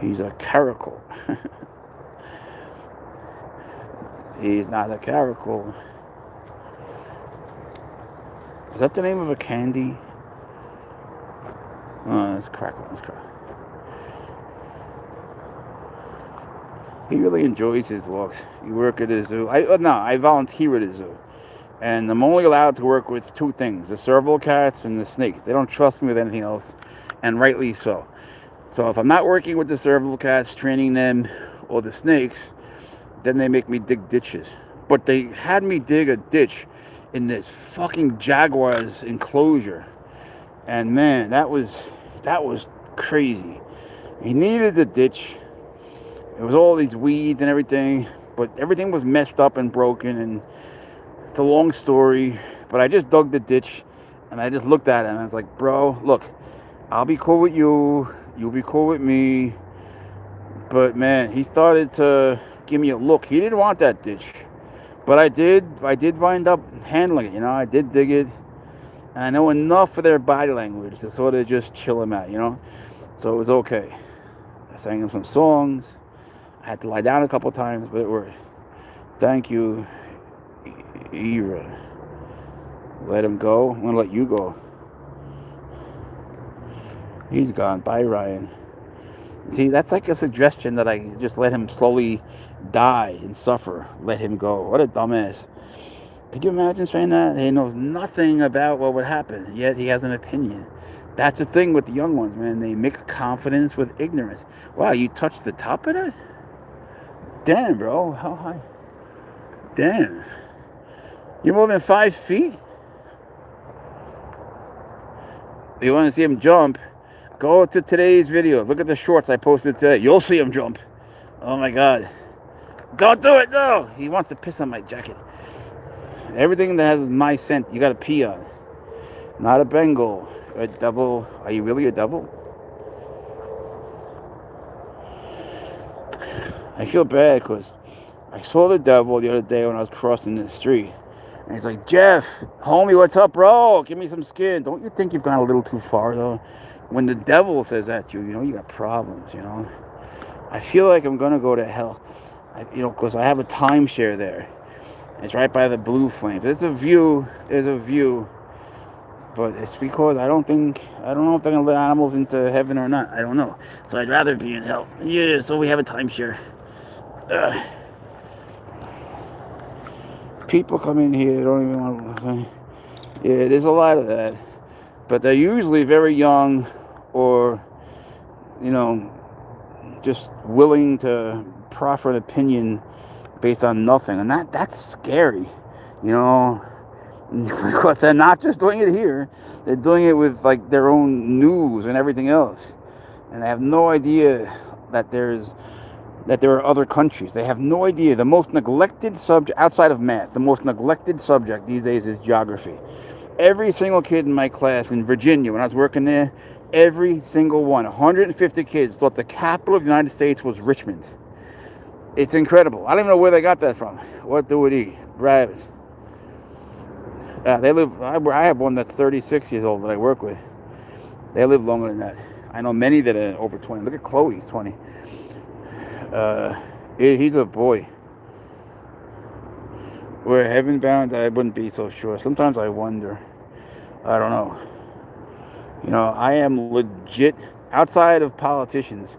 He's a caracal. He's not a caracal. Is that the name of a candy? Oh, it's crackle. It's crackle. He really enjoys his walks. You work at a zoo. I volunteer at a zoo. And I'm only allowed to work with two things, the serval cats and the snakes. They don't trust me with anything else, and rightly so. So if I'm not working with the serval cats, training them, or the snakes, then they make me dig ditches. But they had me dig a ditch in this fucking jaguar's enclosure. And man, that was crazy. He needed the ditch. It was all these weeds and everything, but everything was messed up and broken, and it's a long story. But I just dug the ditch, and I just looked at it, and I was like, bro, look, I'll be cool with you, you'll be cool with me. But man, he started to give me a look. He didn't want that ditch, but I did wind up handling it. I did dig it, and I know enough of their body language to sort of just chill him out. So it was okay. I sang him some songs. I had to lie down a couple times, but it worked. Thank you, Ira. Let him go. I'm going to let you go. He's gone. Bye, Ryan. See, that's like a suggestion that I just let him slowly die and suffer. Let him go. What a dumbass. Could you imagine saying that? He knows nothing about what would happen, yet he has an opinion. That's the thing with the young ones, man. They mix confidence with ignorance. Wow, you touched the top of that? Damn, bro. How high? Damn. You're more than 5 feet? If you want to see him jump, go to today's video. Look at the shorts I posted today. You'll see him jump. Oh my God. Don't do it, no. He wants to piss on my jacket. Everything that has my scent, you got to pee on. Not a Bengal. A devil. Are you really a devil? I feel bad because I saw the devil the other day when I was crossing the street. And he's like, Jeff, homie, what's up, bro? Give me some skin. Don't you think you've gone a little too far, though? When the devil says that to you, you got problems, I feel like I'm going to go to hell, because I have a timeshare there. It's right by the Blue Flames. There's a view, but it's because I don't know if they're going to let animals into heaven or not. I don't know. So I'd rather be in hell. Yeah, so we have a timeshare. People come in here, they don't even want to. Yeah, there's a lot of that. But they're usually very young or, just willing to proffer an opinion based on nothing. And that's scary, because they're not just doing it here. They're doing it with, like, their own news and everything else. And they have no idea that there are other countries. They have no idea. The most neglected subject, outside of math, the most neglected subject these days is geography. Every single kid in my class in Virginia, when I was working there, every single one, 150 kids, thought the capital of the United States was Richmond. It's incredible. I don't even know where they got that from. What do we eat? Rabbits. They live. I have one that's 36 years old that I work with. They live longer than that. I know many that are over 20. Look at Chloe, he's 20. He's a boy. We're heaven bound. I wouldn't be so sure. Sometimes I wonder. I don't know. I am legit, outside of politicians,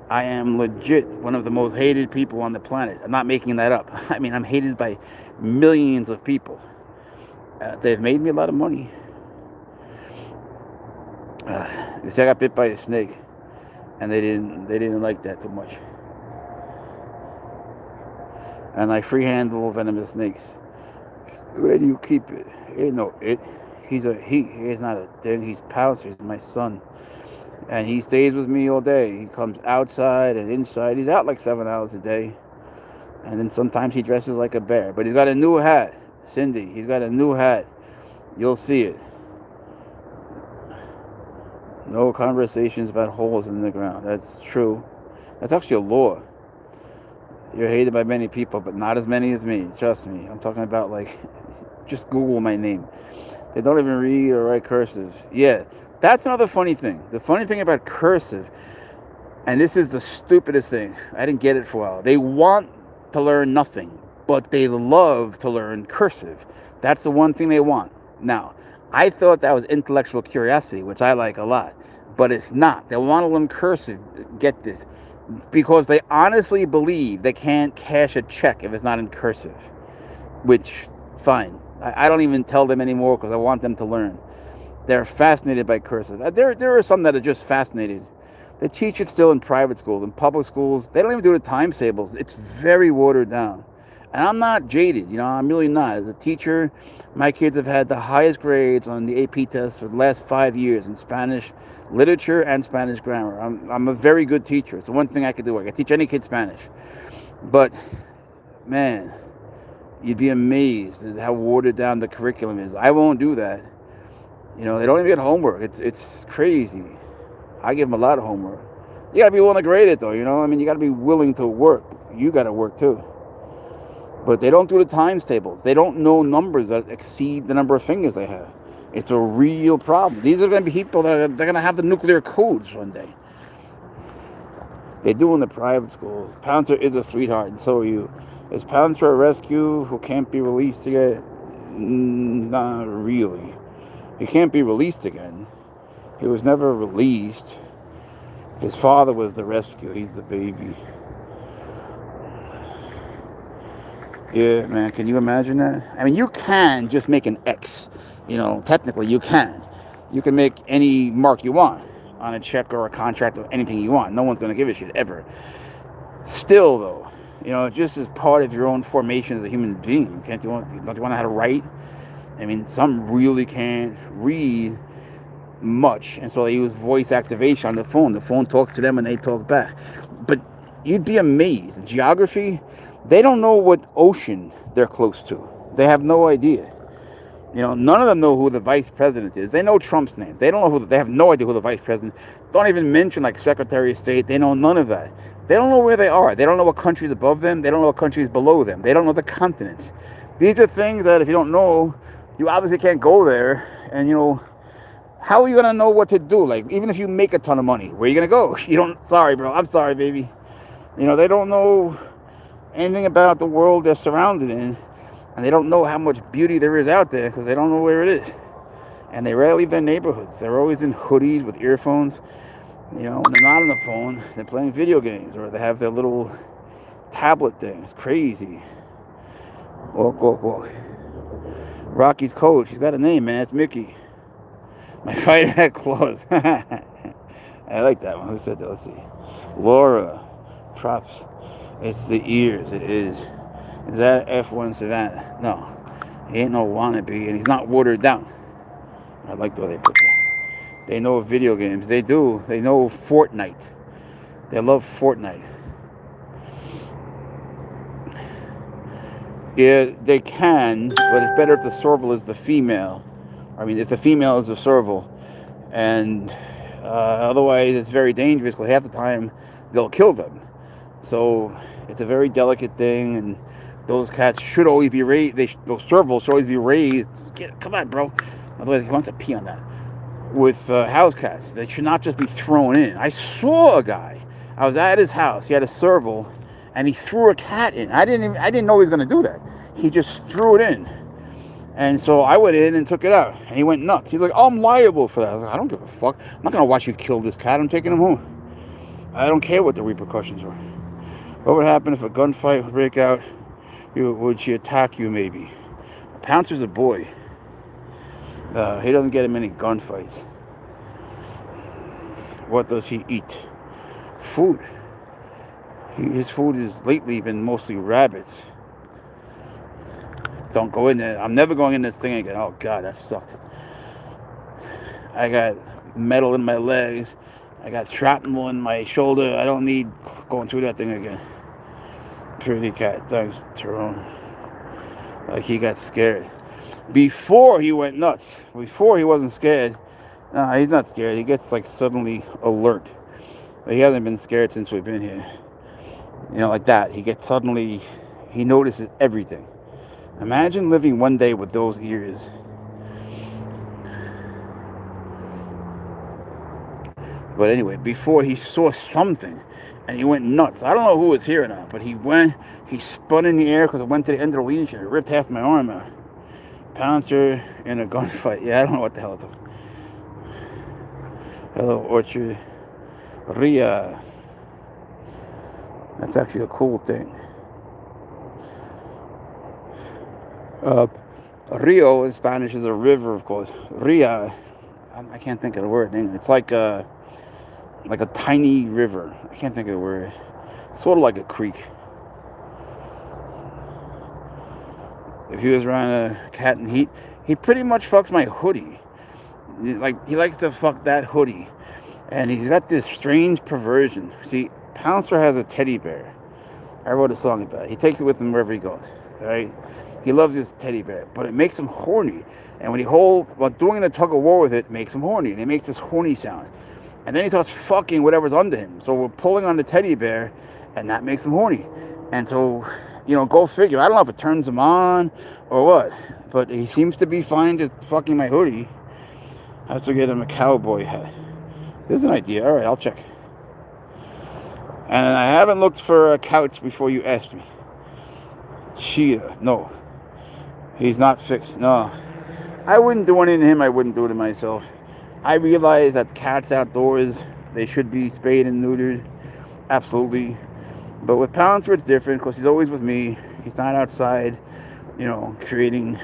I am legit one of the most hated people on the planet. I'm not making that up. I mean, I'm hated by millions of people. They've made me a lot of money. You see, I got bit by a snake, and they didn't like that too much. And I free handle venomous snakes. Where do you keep it? Ain't no it. He's not a thing. He's Pouncer. He's my son. And he stays with me all day. He comes outside and inside. He's out like 7 hours a day. And then sometimes he dresses like a bear. But he's got a new hat. Cindy, he's got a new hat. You'll see it. No conversations about holes in the ground. That's true. That's actually a law. You're hated by many people, but not as many as me. Trust me. I'm talking about, like, just Google my name. They don't even read or write cursive. Yeah, that's another funny thing. The funny thing about cursive, And this is the stupidest thing. I didn't get it for a while. They want to learn nothing, but they love to learn cursive. That's the one thing they want. Now, I thought that was intellectual curiosity, which I like a lot, but it's not. They want to learn cursive. Get this. Because they honestly believe they can't cash a check if it's not in cursive, which, fine. I don't even tell them anymore because I want them to learn. They're fascinated by cursive. There are some that are just fascinated. They teach it still in private schools. In public schools, they don't even do the times tables. It's very watered down. And I'm not jaded, I'm really not. As a teacher, my kids have had the highest grades on the AP test for the last 5 years in Spanish literature and Spanish grammar. I'm a very good teacher. It's the one thing I could do. I can teach any kid Spanish. But, man, you'd be amazed at how watered down the curriculum is. I won't do that. They don't even get homework. It's crazy. I give them a lot of homework. You got to be willing to grade it, though, you got to be willing to work. You got to work, too. But they don't do the times tables. They don't know numbers that exceed the number of fingers they have. It's a real problem. These are going to be people they're going to have the nuclear codes one day. They do in the private schools. Pouncer is a sweetheart, and so are you. Is Pouncer a rescue who can't be released again? Not really. He can't be released again. He was never released. His father was the rescue. He's the baby. Yeah, man, can you imagine that? I mean, you can just make an X. Technically you can. You can make any mark you want on a check or a contract or anything you want. No one's going to give a shit, ever. Still, though, just as part of your own formation as a human being, don't you want to know how to write? I mean, some really can't read much, and so they use voice activation on the phone. The phone talks to them and they talk back. But you'd be amazed. In geography, they don't know what ocean they're close to. They have no idea. None of them know who the vice president is. They know Trump's name. They don't know they have no idea who the vice president. Don't even mention like Secretary of State. They know none of that. They don't know where they are. They don't know what country's above them. They don't know what country's below them. They don't know the continents. These are things that if you don't know, you obviously can't go there. And how are you gonna know what to do? Like, even if you make a ton of money, where are you gonna go? You don't. Sorry, bro. I'm sorry, baby. They don't know anything about the world they're surrounded in, and they don't know how much beauty there is out there because they don't know where it is. And they rarely leave their neighborhoods. They're always in hoodies with earphones. When they're not on the phone, they're playing video games, or they have their little tablet thing. It's crazy. Walk, walk, walk. Rocky's coach. He's got a name, man. It's Mickey. My fighter had claws. I like that one. Who said that? Let's see. Laura. Props. It's the ears. It is. Is that F1 Savannah? No. He ain't no wannabe, and he's not watered down. I like the way they put that. They know video games. They do. They know Fortnite. They love Fortnite. Yeah, they can, but it's better if the serval is the female. I mean, if the female is the serval. And otherwise, it's very dangerous because half the time they'll kill them. So it's a very delicate thing, and those cats should always be raised. Those servals should always be raised. Come on, bro. Otherwise, he wants to pee on that. With house cats, they should not just be thrown in. I saw a guy. I was at his house. He had a serval, and he threw a cat in. I didn't know he was going to do that. He just threw it in, and so I went in and took it out, and he went nuts. He's like, "I'm liable for that." I was like, "I don't give a fuck. I'm not going to watch you kill this cat. I'm taking him home. I don't care what the repercussions are." What would happen if a gunfight would break out? Would she attack you, maybe? Pouncer's a boy. He doesn't get in many gunfights. What does he eat? Food. His food has lately been mostly rabbits. Don't go in there. I'm never going in this thing again. Oh, God, that sucked. I got metal in my legs. I got shrapnel in my shoulder. I don't need going through that thing again. Pretty cat. Thanks, Tyrone. Like he got scared. Before he went nuts. Before he wasn't scared. No, he's not scared. He gets like suddenly alert. But he hasn't been scared since we've been here. Like that. He notices everything. Imagine living one day with those ears. But anyway, before he saw something, and he went nuts. I don't know who was here or not, but he spun in the air because it went to the end of the leash and it ripped half my arm out. Pouncer in a gunfight. Yeah, I don't know what the hell it's about. Hello, Orchard. Ria. That's actually a cool thing. Rio in Spanish is a river, of course. Ria, I can't think of the word. It's like a tiny river. I can't think of the word. It's sort of like a creek. If he was around a cat and he pretty much fucks my hoodie. Like, he likes to fuck that hoodie. And he's got this strange perversion. See, Pouncer has a teddy bear. I wrote a song about it. He takes it with him wherever he goes. Right? He loves his teddy bear, but it makes him horny. And while doing the tug of war with it, makes him horny. And it makes this horny sound. And then he starts fucking whatever's under him. So we're pulling on the teddy bear, and that makes him horny. And so, go figure. I don't know if it turns him on or what. But he seems to be fine to fucking my hoodie. I have to get him a cowboy hat. There's an idea. All right, I'll check. And I haven't looked for a couch before you asked me. Cheetah. No. He's not fixed. No. I wouldn't do anything to him. I wouldn't do it to myself. I realize that cats outdoors, they should be spayed and neutered. Absolutely. But with Pouncer, it's different because he's always with me. He's not outside, creating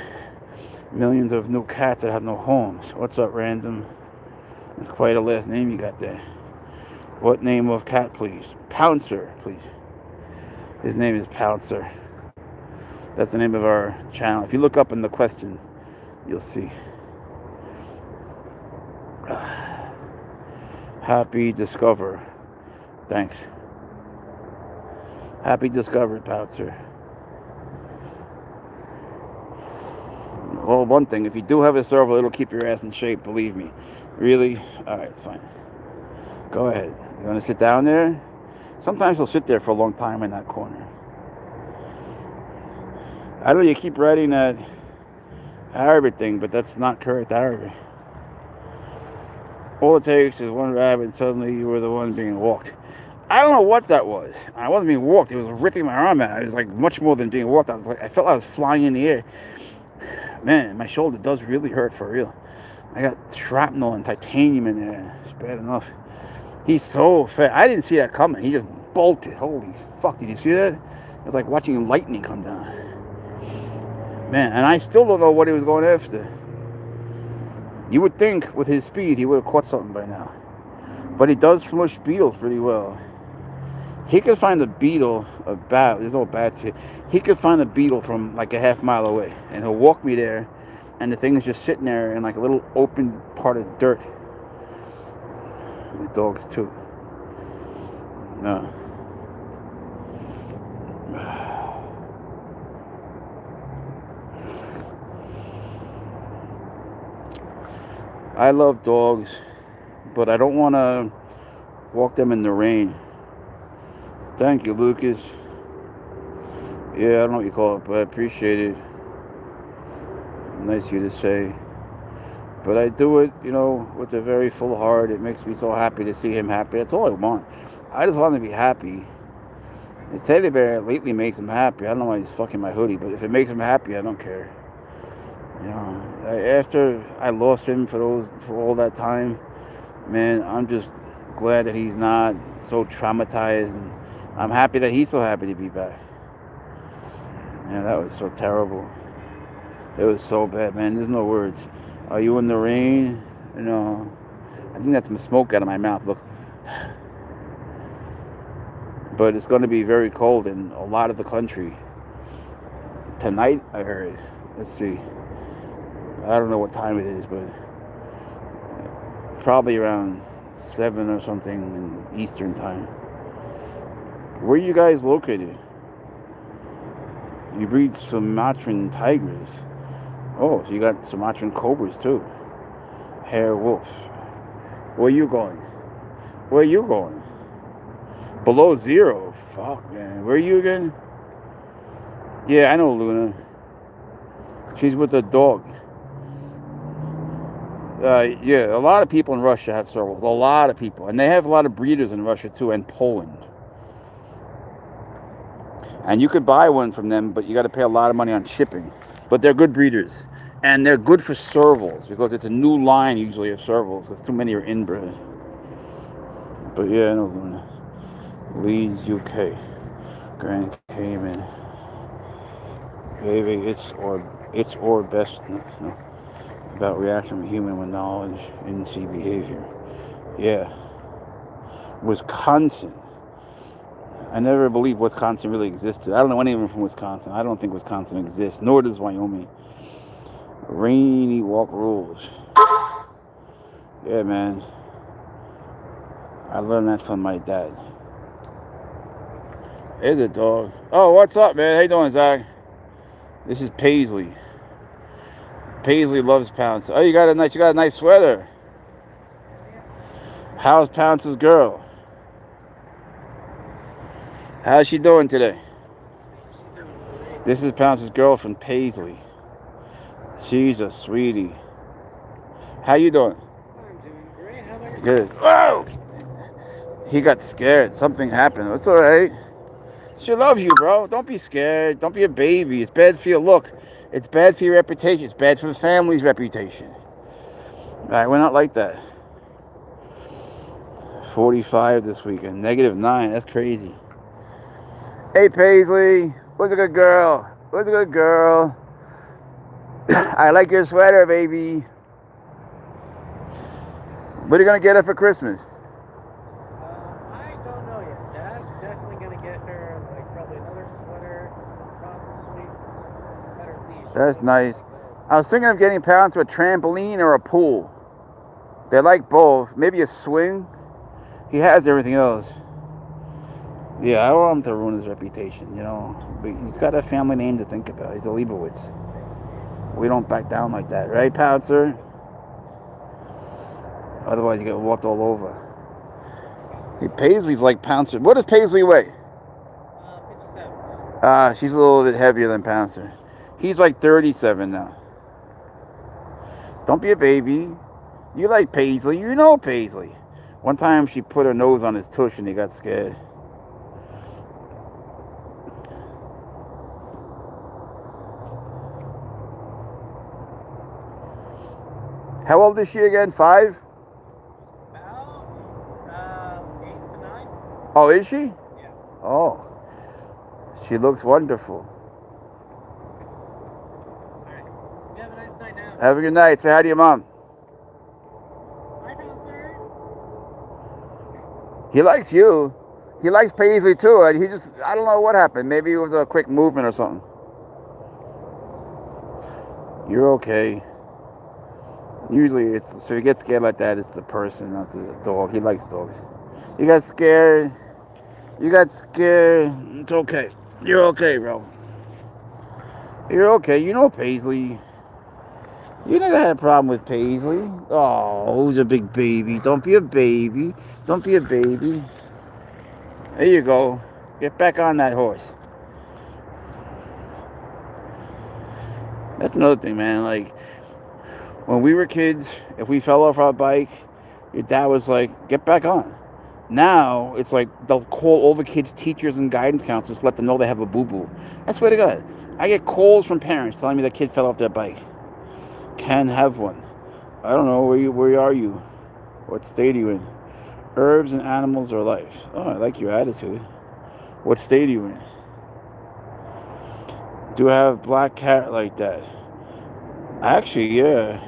millions of new cats that have no homes. What's up, random? That's quite a last name you got there. What name of cat, please? Pouncer, please. His name is Pouncer. That's the name of our channel. If you look up in the question, you'll see. Happy Discover. Thanks. Happy Discover, Pouncer. Well, one thing, if you do have a serval, it'll keep your ass in shape, believe me. Really? Alright, fine. Go ahead. You want to sit down there? Sometimes he'll sit there for a long time in that corner. I know you keep writing that Arabic thing, but that's not correct Arabic. All it takes is one rabbit and suddenly you were the one being walked. I don't know what that was. I wasn't being walked. It was ripping my arm out. It was like much more than being walked. I felt I was flying in the air. Man, my shoulder does really hurt for real. I got shrapnel and titanium in there. It's bad enough. He's so fat. I didn't see that coming. He just bolted. Holy fuck. Did you see that? It was like watching lightning come down. Man, and I still don't know what he was going after. You would think with his speed he would have caught something by now. But he does smush beetles pretty well. He could find a beetle, there's no bats here. He could find a beetle from like a half mile away. And he'll walk me there, and the thing is just sitting there in like a little open part of dirt. The dogs too. No. I love dogs, but I don't want to walk them in the rain. Thank you, Lucas. Yeah, I don't know what you call it, but I appreciate it. Nice of you to say. But I do it, with a very full heart. It makes me so happy to see him happy. That's all I want. I just want him to be happy. His teddy bear lately makes him happy. I don't know why he's fucking my hoodie, but if it makes him happy, I don't care. After I lost him for all that time, man, I'm just glad that he's not so traumatized, and I'm happy that he's so happy to be back. Man, that was so terrible. It was so bad, man. There's no words. Are you in the rain? I think that's some smoke out of my mouth. Look. But it's going to be very cold in a lot of the country. Tonight, I heard. Let's see. I don't know what time it is, but probably around 7 or something in Eastern time. Where are you guys located? You breed Sumatran tigers. Oh, so you got Sumatran cobras too. Hair wolf. Where you going? Where you going? Below 0. Fuck, man. Where are you again? Yeah, I know Luna. She's with a dog. Yeah, a lot of people in Russia have servals. A lot of people. And they have a lot of breeders in Russia, too, and Poland. And you could buy one from them, but you got to pay a lot of money on shipping. But they're good breeders. And they're good for servals, because it's a new line, usually, of servals, because too many are inbred. But yeah, no, Leeds, UK. Grand Cayman. Baby, it's or best... No. About reaction from human with knowledge and see behavior. Yeah. Wisconsin. I never believed Wisconsin really existed. I don't know anyone from Wisconsin. I don't think Wisconsin exists, nor does Wyoming. Rainy walk rules. Yeah, man. I learned that from my dad. There's a dog. Oh, what's up, man? How you doing, Zach? This is Paisley. Paisley loves Pouncer. Oh, you got a nice sweater. How's Pouncer's girl? How's she doing today? This is Pouncer's girlfriend, Paisley. She's a sweetie. How you doing? I'm doing great. How about you? Good. Whoa! He got scared. Something happened. It's all right. She loves you, bro. Don't be scared. Don't be a baby. It's bad for your look. It's bad for your reputation. It's bad for the family's reputation. All right, we're not like that. 45 this weekend. -9. That's crazy. Hey, Paisley. Where's a good girl? Where's a good girl? I like your sweater, baby. What are you going to get her for Christmas? I don't know yet. Dad's definitely going to get her, probably another sweater, probably better leash. That's nice. I was thinking of getting Pouncer a trampoline or a pool. They like both. Maybe a swing. He has everything else. Yeah, I don't want him to ruin his reputation, you know. But he's got a family name to think about. He's a Leibowitz. We don't back down like that, right, Pouncer? Otherwise, you get walked all over. Hey, Paisley's like Pouncer. What does Paisley weigh? 57. She's a little bit heavier than Pouncer. He's like 37 now. Don't be a baby. You like Paisley. You know Paisley. One time she put her nose on his tush and he got scared. How old is she again? 5? About 8 to 9. Oh, is she? Yeah. Oh. She looks wonderful. All right. You have a nice night now. Have a good night. Say hi to your mom. Bye, Pouncer. He likes you. He likes Paisley too. And I don't know what happened. Maybe it was a quick movement or something. You're okay. Usually so he gets scared like that, it's the person, not the dog. He likes dogs. You got scared. It's okay. You're okay, bro. You're okay. You know Paisley. You never had a problem with Paisley. Oh, who's a big baby? Don't be a baby. Don't be a baby. There you go. Get back on that horse. That's another thing, man. Like, when we were kids, if we fell off our bike, your dad was like, get back on. Now, it's like they'll call all the kids' teachers and guidance counselors to let them know they have a boo-boo. I swear to God. I get calls from parents telling me their kid fell off their bike. Can have one. I don't know, where are you? What state are you in? Herbs and animals are life. Oh, I like your attitude. What state are you in? Do I have a black cat like that? Actually, yeah.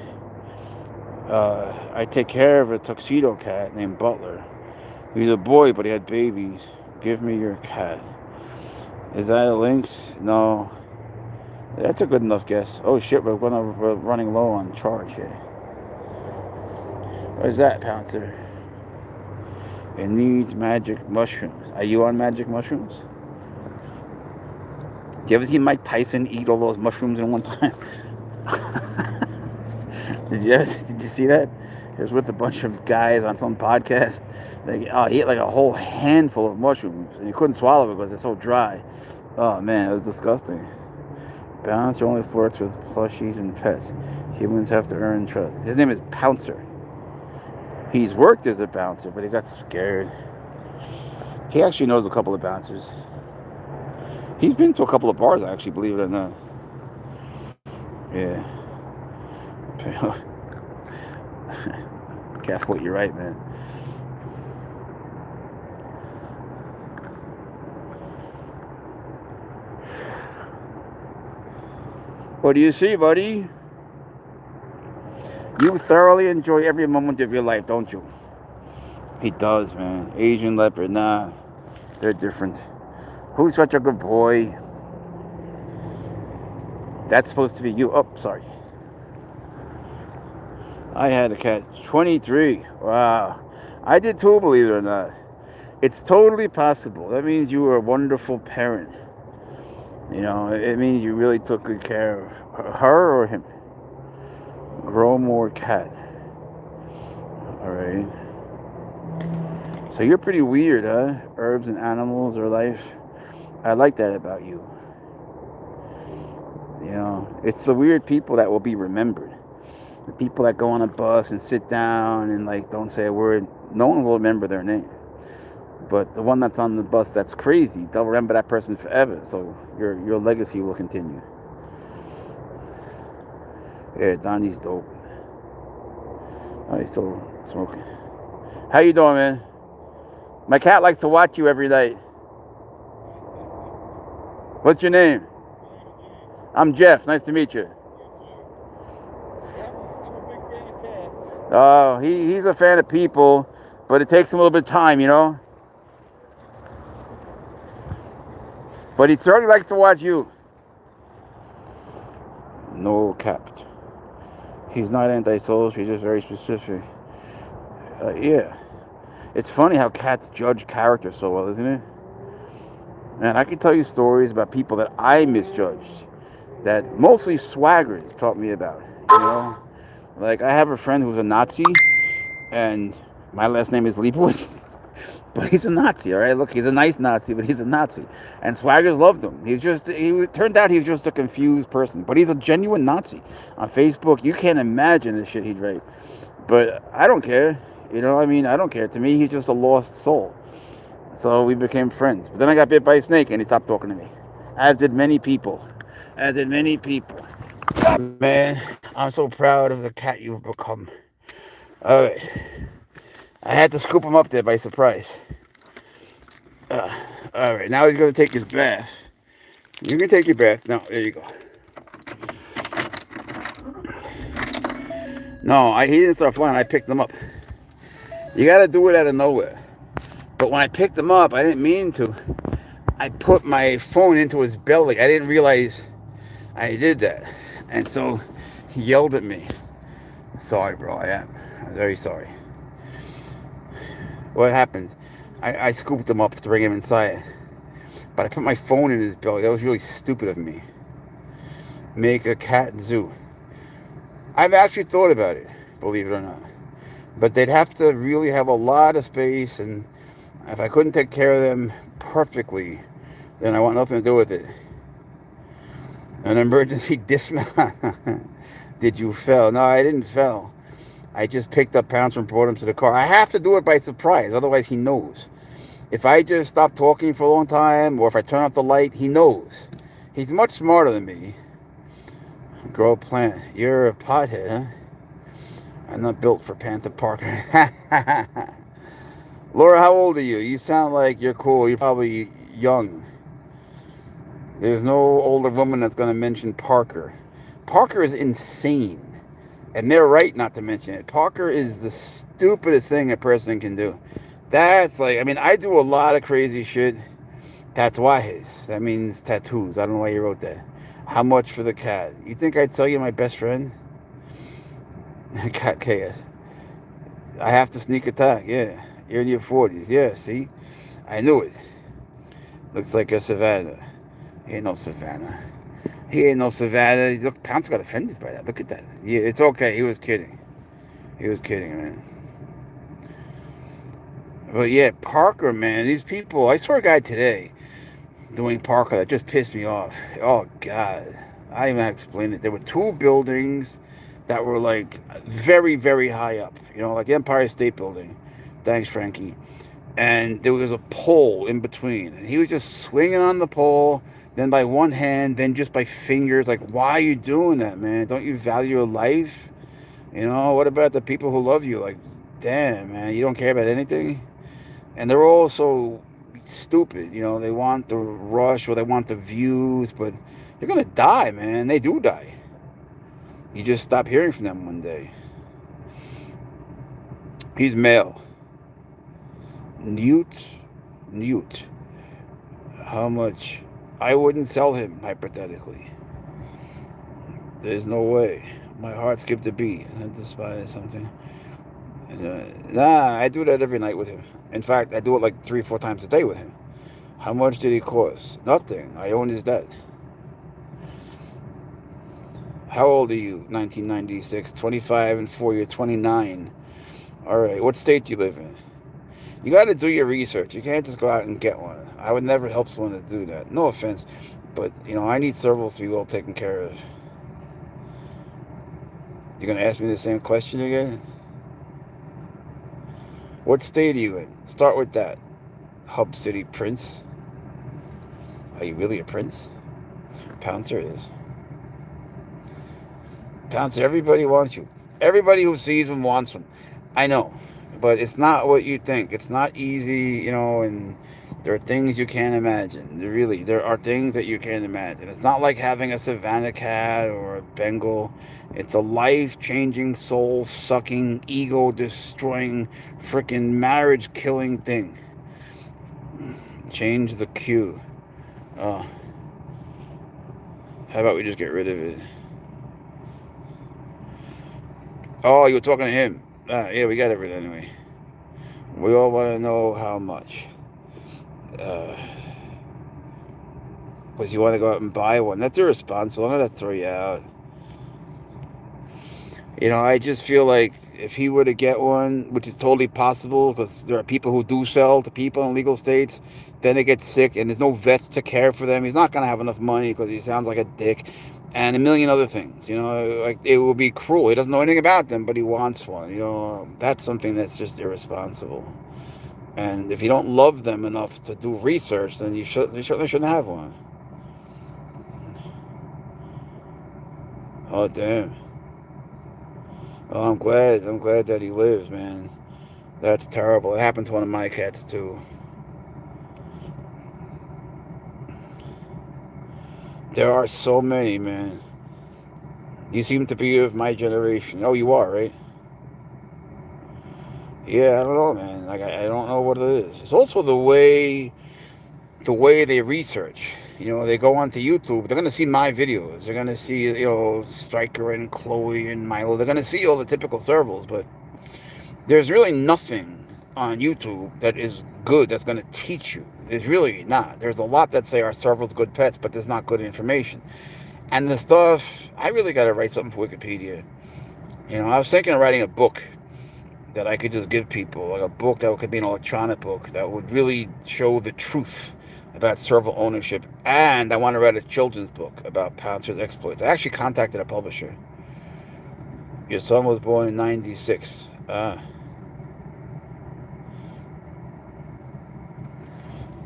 I take care of a tuxedo cat named Butler. He's a boy, but he had babies. Give me your cat. Is that a lynx? No. That's a good enough guess. Oh shit, we're running low on charge here. What is that, Pouncer? It needs magic mushrooms. Are you on magic mushrooms? Do you ever see Mike Tyson eat all those mushrooms in one time? Did you see that? He was with a bunch of guys on some podcast. He ate like a whole handful of mushrooms, and he couldn't swallow it because they're so dry. Oh man, it was disgusting. Pouncer only flirts with plushies and pets. Humans have to earn trust. His name is Pouncer. He's worked as a bouncer, but he got scared. He actually knows a couple of bouncers. He's been to a couple of bars, actually, believe it or not. Yeah. Careful what you write, man. What do you see, buddy? You thoroughly enjoy every moment of your life, don't you? He does, man. Asian leopard, nah. They're different. Who's such a good boy? That's supposed to be you. Oh, sorry. I had a cat. 23. Wow. I did too, believe it or not. It's totally possible. That means you were a wonderful parent. You know, it means you really took good care of her or him. Grow more cat. Alright. So you're pretty weird, huh? Herbs and animals or life. I like that about you. You know, it's the weird people that will be remembered. The people that go on a bus and sit down and like don't say a word, no one will remember their name. But the one that's on the bus that's crazy, they'll remember that person forever. So your legacy will continue. Yeah, Donnie's dope. Oh, he's still smoking. How you doing, man? My cat likes to watch you every night. What's your name? I'm Jeff. Nice to meet you. Oh, he's a fan of people, but it takes him a little bit of time, you know? But he certainly likes to watch you. No capped. He's not antisocial, he's just very specific. Yeah. It's funny how cats judge character so well, isn't it? Man, I can tell you stories about people that I misjudged, that mostly swaggers taught me about, you know? Like, I have a friend who's a Nazi, and my last name is Leibowitz, but he's a Nazi, all right? Look, he's a nice Nazi, but he's a Nazi. And swaggers loved him. Turned out he's just a confused person, but he's a genuine Nazi. On Facebook, you can't imagine the shit he'd write. But I don't care, you know? I mean, I don't care. To me, he's just a lost soul. So we became friends. But then I got bit by a snake, and he stopped talking to me. As did many people. As did many people. Man, I'm so proud of the cat you've become. All right. I had to scoop him up there by surprise. All right, now he's going to take his bath. You can take your bath. No, there you go. No, he didn't start flying. I picked him up. You got to do it out of nowhere. But when I picked him up, I didn't mean to. I put my phone into his belly. I didn't realize I did that. And so he yelled at me. Sorry, bro. I am. I'm very sorry. What happened? I scooped him up to bring him inside. But I put my phone in his belly. That was really stupid of me. Make a cat zoo. I've actually thought about it, believe it or not. But they'd have to really have a lot of space, and if I couldn't take care of them perfectly, then I want nothing to do with it. An emergency dismount. Did you fell? No, I didn't fell. I just picked up Pouncer and brought him to the car. I have to do it by surprise, otherwise he knows. If I just stop talking for a long time, or if I turn off the light, he knows. He's much smarter than me. Grow a plant. You're a pothead, huh? I'm not built for Panther Parker. Laura, how old are you? You sound like you're cool. You're probably young. There's no older woman that's going to mention Parker. Parker is insane. And they're right not to mention it. Parker is the stupidest thing a person can do. That's like, I mean, I do a lot of crazy shit. Tatuajes. That means tattoos. I don't know why you wrote that. How much for the cat? You think I'd tell you my best friend? Cat chaos. I have to sneak attack. Yeah. You're in your 40s. Yeah, see? I knew it. Looks like a savannah. He ain't no savannah. He ain't no savannah. Look, Pouncer got offended by that. Look at that. Yeah, it's okay. He was kidding. He was kidding, man. But yeah, Parker, man. These people. I saw a guy today doing Parker that just pissed me off. Oh, God. I don't even have to explain it. There were two buildings that were like very, very high up, like the Empire State Building. Thanks, Frankie. And there was a pole in between, and he was just swinging on the pole, then by one hand, then just by fingers. Like, why are you doing that, man? Don't you value your life? What about the people who love you? Like, damn, man, you don't care about anything? And they're all so stupid. They want the rush or they want the views, but you're gonna die, man. They do die. You just stop hearing from them one day. He's male. Newt. How much? I wouldn't sell him, hypothetically. There's no way. My heart skipped a beat. I despise something. Nah, I do that every night with him. In fact, I do it like 3-4 times a day with him. How much did he cost? Nothing. I own his debt. How old are you? 1996. 25 and 4. You're 29. All right. What state do you live in? You got to do your research. You can't just go out and get one. I would never help someone to do that. No offense. But, I need servals to be well taken care of. You're going to ask me the same question again? What state are you in? Start with that. Hub City Prince. Are you really a prince? Pouncer is. Pouncer, everybody wants you. Everybody who sees him wants him. I know. But it's not what you think. It's not easy, and there are things you can't imagine. There are things that you can't imagine. It's not like having a Savannah cat or a Bengal. It's a life-changing, soul-sucking, ego-destroying, freaking marriage-killing thing. Change the cue. How about we just get rid of it? Oh, you were talking to him. Yeah, we got it anyway. We all want to know how much. Because you want to go out and buy one. That's irresponsible. I'm going to throw you out. I just feel like if he were to get one, which is totally possible because there are people who do sell to people in legal states, then they get sick and there's no vets to care for them. He's not going to have enough money because he sounds like a dick. And a million other things, like it will be cruel. He doesn't know anything about them, but he wants one. That's something that's just irresponsible. And if you don't love them enough to do research, then you certainly shouldn't have one. Oh, damn. Oh, I'm glad that he lives, man. That's terrible. It happened to one of my cats too. There are so many, man. You seem to be of my generation. Oh, you are, right? Yeah, I don't know, man. Like, I don't know what it is. It's also the way they research. They go onto YouTube. They're gonna see my videos. They're gonna see, Stryker and Chloe and Milo. They're gonna see all the typical servals, but there's really nothing on YouTube that is good that's gonna teach you. There's really not. There's a lot that say are servals good pets, but there's not good information. And the stuff, I really got to write something for Wikipedia. I was thinking of writing a book that I could just give people, like a book that could be an electronic book that would really show the truth about serval ownership. And I want to write a children's book about Pouncer's exploits. I actually contacted a publisher. Your son was born in 96.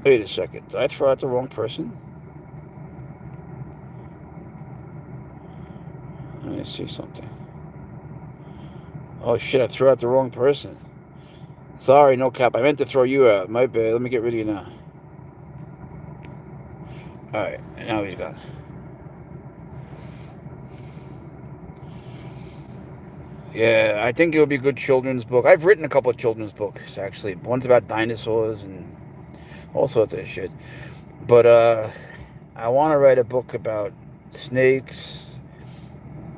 Wait a second. Did I throw out the wrong person? Let me see something. Oh shit, I threw out the wrong person. Sorry, no cap. I meant to throw you out. My bad. Let me get rid of you now. Alright, now he's gone. Yeah, I think it would be a good children's book. I've written a couple of children's books, actually. One's about dinosaurs and all sorts of shit. But I want to write a book about snakes.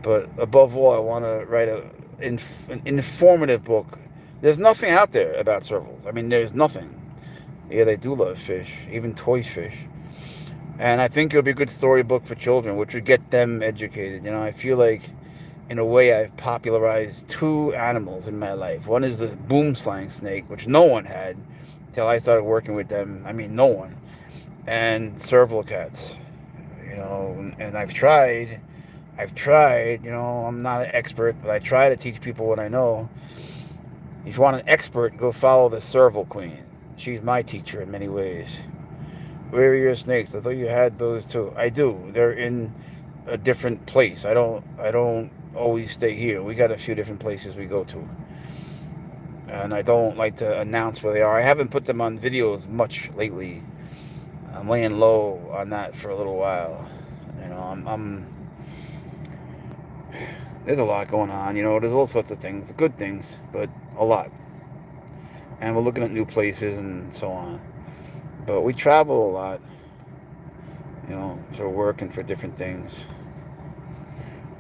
But above all, I want to write an informative book. There's nothing out there about servals. I mean, there's nothing. Yeah, they do love fish, even toy fish. And I think it would be a good storybook for children, which would get them educated. I feel like, in a way, I've popularized two animals in my life. One is the boomslang snake, which no one had till I started working with them. I mean, no one. And serval cats. And I've tried. I've tried, I'm not an expert, but I try to teach people what I know. If you want an expert, go follow the Serval Queen. She's my teacher in many ways. Where are your snakes? I thought you had those too. I do. They're in a different place. I don't always stay here. We got a few different places we go to. And I don't like to announce where they are. I haven't put them on videos much lately. I'm laying low on that for a little while. I'm there's a lot going on, there's all sorts of things, good things, but a lot. And we're looking at new places and so on. But we travel a lot, for work and for different things.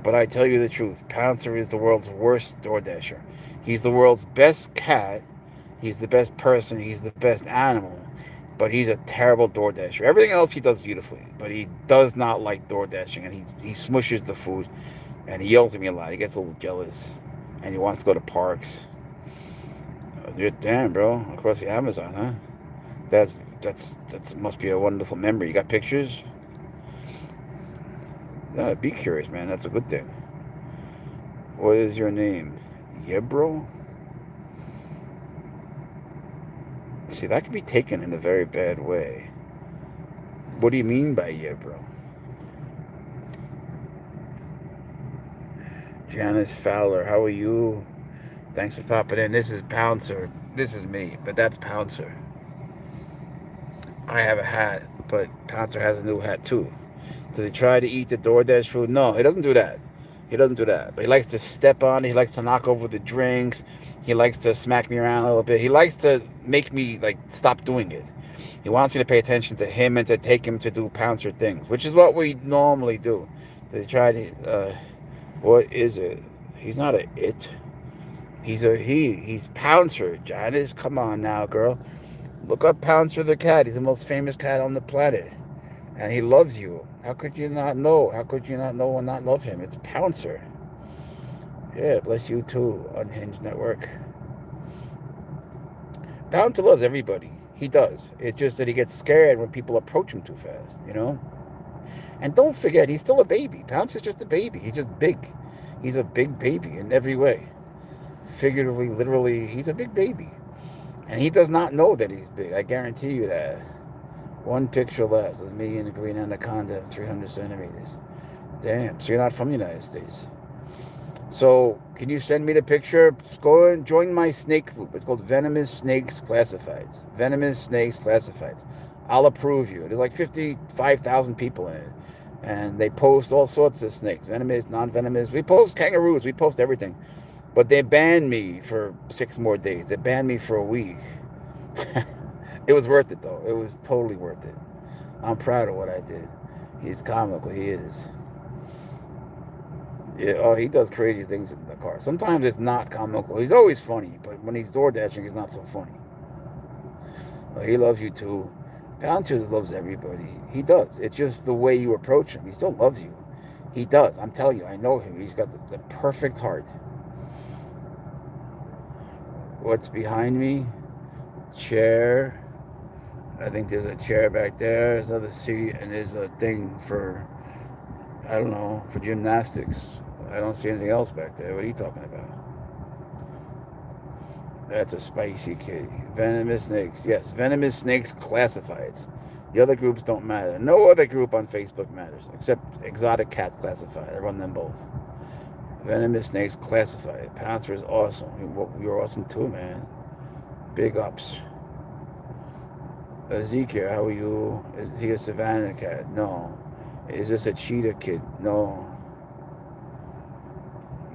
But I tell you the truth, Pouncer is the world's worst DoorDasher. He's the world's best cat. He's the best person. He's the best animal. But he's a terrible DoorDasher. Everything else he does beautifully. But he does not like DoorDashing. And he smushes the food. And he yells at me a lot. He gets a little jealous. And he wants to go to parks. Damn, bro. Across the Amazon, huh? That must be a wonderful memory. You got pictures? No, be curious, man. That's a good thing. What is your name? Yebro? See, that could be taken in a very bad way. What do you mean by Yebro? Janice Fowler, how are you? Thanks for popping in. This is Pouncer. This is me, but that's Pouncer. I have a hat, but Pouncer has a new hat too. Does he try to eat the DoorDash food? No, he doesn't do that. He doesn't do that. But he likes to step on it. He likes to knock over the drinks. He likes to smack me around a little bit. He likes to make me stop doing it. He wants me to pay attention to him and to take him to do Pouncer things, which is what we normally do. Does he try to... what is it? He's not a it. He's a he. He's Pouncer, Janice. Come on now, girl. Look up Pouncer the cat. He's the most famous cat on the planet. And he loves you. How could you not know? How could you not know and not love him? It's Pouncer. Yeah, bless you too, Unhinged Network. Pouncer loves everybody. He does. It's just that he gets scared when people approach him too fast, And don't forget, he's still a baby. Pouncer's just a baby. He's just big. He's a big baby in every way. Figuratively, literally, he's a big baby. And he does not know that he's big. I guarantee you that. One picture less of me and a green anaconda, 300 centimeters. Damn, so you're not from the United States. So, can you send me the picture? Go and join my snake group. It's called Venomous Snakes Classifieds. Venomous Snakes Classifieds. I'll approve you. There's 55,000 people in it. And they post all sorts of snakes. Venomous, non-venomous. We post kangaroos. We post everything. But they banned me for 6 more days. They banned me for a week. It was worth it, though. It was totally worth it. I'm proud of what I did. He's comical. He is. Yeah, oh, he does crazy things in the car. Sometimes it's not comical. He's always funny, but when he's door dashing, he's not so funny. Oh, he loves you too. Pouncer loves everybody. He does. It's just the way you approach him. He still loves you. He does. I'm telling you, I know him. He's got the perfect heart. What's behind me? Chair. I think there's a chair back there. There's another seat, and there's a thing for, I don't know, for gymnastics. I don't see anything else back there. What are you talking about? That's a spicy kitty. Venomous snakes. Yes, venomous snakes classifieds. The other groups don't matter. No other group on Facebook matters, except exotic cats classified. I run them both. Venomous snakes classified. Pouncer is awesome. You're awesome too, man. Big ups. Ezekiel, how are you? Is he a savannah cat? No. Is this a cheetah kid? No.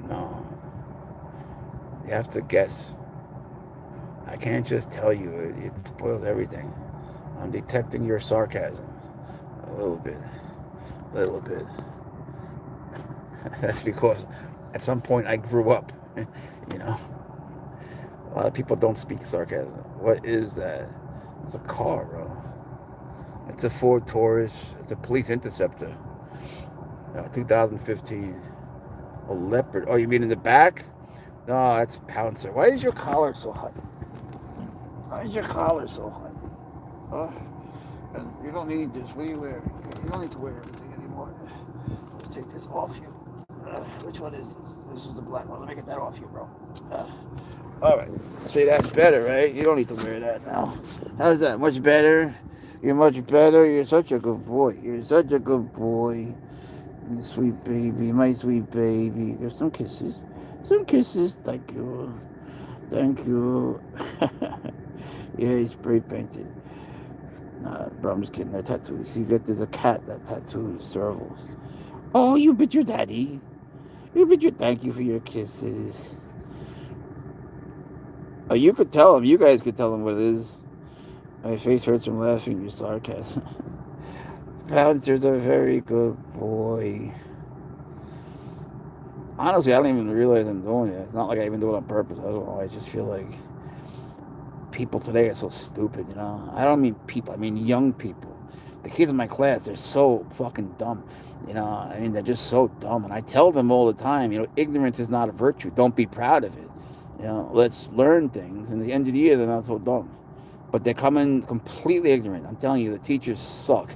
No. You have to guess. I can't just tell you. It spoils everything. I'm detecting your sarcasm. A little bit. That's because at some point I grew up. A lot of people don't speak sarcasm. What is that? It's a car, bro. It's a Ford Taurus. It's a police interceptor. 2015. A leopard. Oh, you mean in the back? No, that's Pouncer. Why is your collar so hot? Why is your collar so hot? You don't need this. What are you wearing? You don't need to wear everything anymore. Let's take this off you. Which one is this? This is the black one. Let me get that off you, bro. All right. See, that's better, right? You don't need to wear that now. How's that? Much better? You're much better. You're such a good boy. You're such a good boy. You sweet baby. My sweet baby. There's some kisses. Some kisses. Thank you. Thank you. Yeah, he's spray painted. Nah, bro, I'm just kidding. They're tattoos. See, there's a cat that tattoos servals. Oh, you bit your daddy. You bit your thank you for your kisses. Oh, you could tell him. You guys could tell him what it is. My face hurts from laughing. Your sarcasm. Pouncer's a very good boy. Honestly, I don't even realize I'm doing it. It's not like I even do it on purpose. I don't know. I just feel like people today are so stupid, you know? I don't mean people. I mean young people. The kids in my class, they're so fucking dumb. You know, I mean, they're just so dumb. And I tell them all the time, you know, ignorance is not a virtue. Don't be proud of it. You know, let's learn things. And at the end of the year, they're not so dumb. But they come in completely ignorant. I'm telling you, the teachers suck.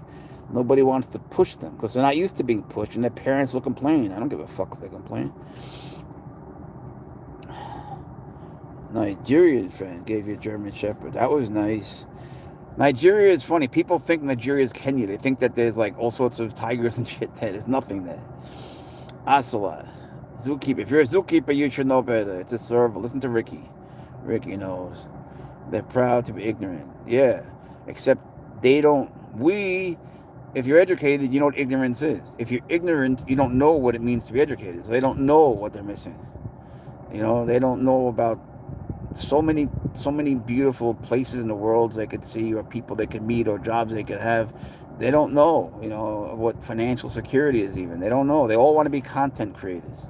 Nobody wants to push them because they're not used to being pushed, and their parents will complain. I don't give a fuck if they complain. Nigerian friend gave you a German Shepherd. That was nice. Nigeria is funny. People think Nigeria is Kenya. They think that there's like all sorts of tigers and shit there. There's nothing there. Ocelot. Zookeeper. If you're a zookeeper, you should know better. It's a serval. Listen to Ricky. Ricky knows. They're proud to be ignorant. Yeah. Except they don't. If you're educated, you know what ignorance is. If you're ignorant, you don't know what it means to be educated. So they don't know what they're missing. You know, they don't know about so many beautiful places in the world they could see, or people they could meet, or jobs they could have. They don't know, you know, what financial security is even. They don't know. They all want to be content creators.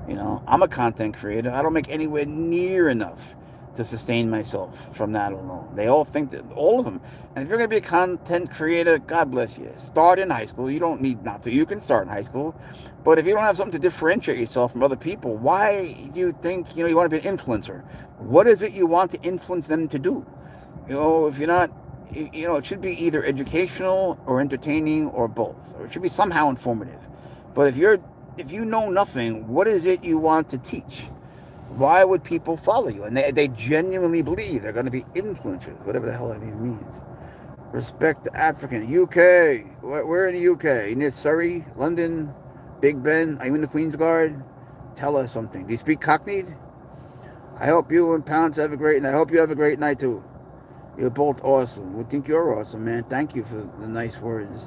You know, I'm a content creator. I don't make anywhere near enough to sustain myself from that alone. They all think that, all of them. And if you're going to be a content creator, God bless you. Start in high school. You don't need not to. You can start in high school. But if you don't have something to differentiate yourself from other people, why do you think, you know, you want to be an influencer? What is it you want to influence them to do? You know, if you're not, you know, it should be either educational or entertaining or both. Or it should be somehow informative. But if you know nothing, what is it you want to teach? Why would people follow you? And they genuinely believe they're going to be influencers, whatever the hell that even means. Respect to African. UK. We're in the UK. Near Surrey, London, Big Ben. Are you in the Queen's Guard? Tell us something. Do you speak Cockney? I hope you and Pouncer have a great night. I hope you have a great night too. You're both awesome. We think you're awesome, man. Thank you for the nice words.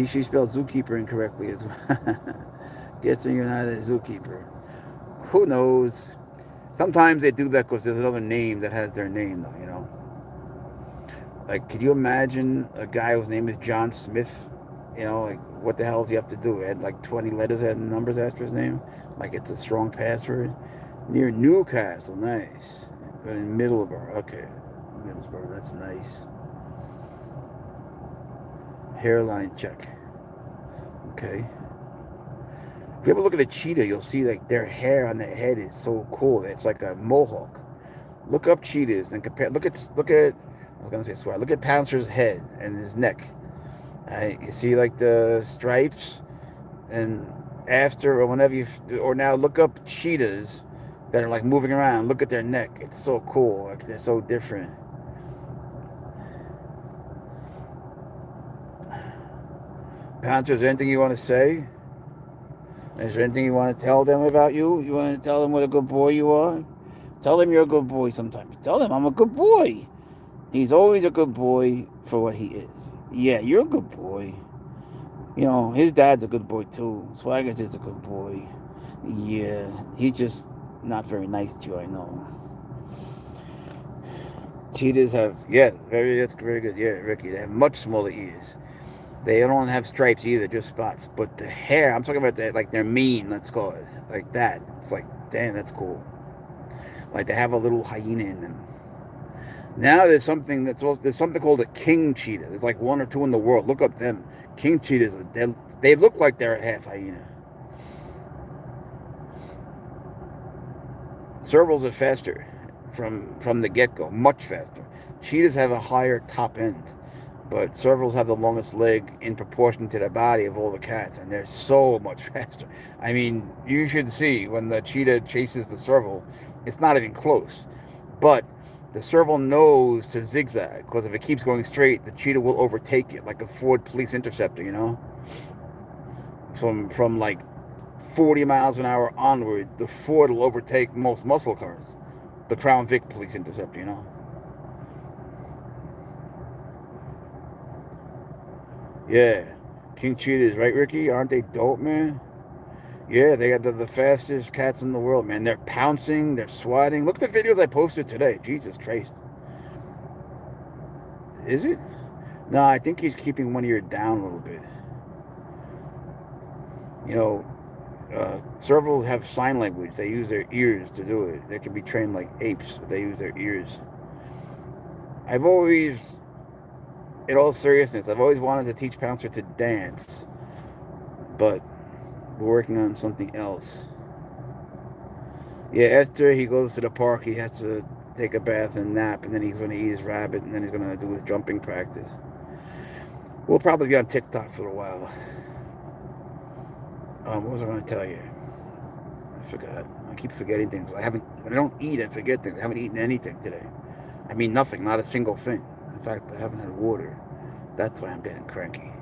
She spelled zookeeper incorrectly as well. Guessing you're not a zookeeper. Who knows? Sometimes they do that because there's another name that has their name, though, you know? Like, could you imagine a guy whose name is John Smith? You know, like, what the hell does he have to do? Add like 20 letters and numbers after his name? Like it's a strong password? Near Newcastle, nice. But in Middlesbrough, okay. Middlesbrough, that's nice. Hairline check. Okay. If you ever look at a cheetah, you'll see like their hair on their head is so cool. It's like a mohawk. Look up cheetahs and compare. Look at. I was gonna say swear. Look at Pouncer's head and his neck. You see like the stripes, and after or whenever or now look up cheetahs that are like moving around. Look at their neck. It's so cool. Like they're so different. Pouncer, is there anything you want to say? Is there anything you want to tell them about you? You want to tell them what a good boy you are? Tell them you're a good boy sometimes. Tell them I'm a good boy. He's always a good boy for what he is. Yeah, you're a good boy. You know, his dad's a good boy too. Swagger's is a good boy. Yeah, he's just not very nice to you, I know. Cheetahs have, that's very good. Yeah, Ricky, they have much smaller ears. They don't have stripes either, just spots. But the hair, I'm talking about that, like their mane, let's call it. Like that. It's like, damn, that's cool. Like they have a little hyena in them. Now there's something called a king cheetah. There's like one or two in the world. Look up them. King cheetahs, they look like they're a half hyena. Servals are faster from the get-go, much faster. Cheetahs have a higher top end. But servals have the longest leg in proportion to the body of all the cats, and they're so much faster. I mean, you should see when the cheetah chases the serval, it's not even close. But the serval knows to zigzag, because if it keeps going straight, the cheetah will overtake it, like a Ford police interceptor, you know? From like 40 miles an hour onward, the Ford will overtake most muscle cars. The Crown Vic police interceptor, you know? Yeah. King cheetahs, right, Ricky? Aren't they dope, man? Yeah, they got the fastest cats in the world, man. They're pouncing, they're swatting. Look at the videos I posted today. Jesus Christ. Is it? No, I think he's keeping one ear down a little bit. You know, servals have sign language. They use their ears to do it. They can be trained like apes, but they use their ears. I've always, in all seriousness, I've always wanted to teach Pouncer to dance, but we're working on something else. Yeah, after he goes to the park, he has to take a bath and nap, and then he's going to eat his rabbit, and then he's going to do his jumping practice. We'll probably be on TikTok for a while. What was I going to tell you? I forgot. I keep forgetting things. When I don't eat, I forget things. I haven't eaten anything today. I mean, nothing, not a single thing. In fact, I haven't had water. That's why I'm getting cranky.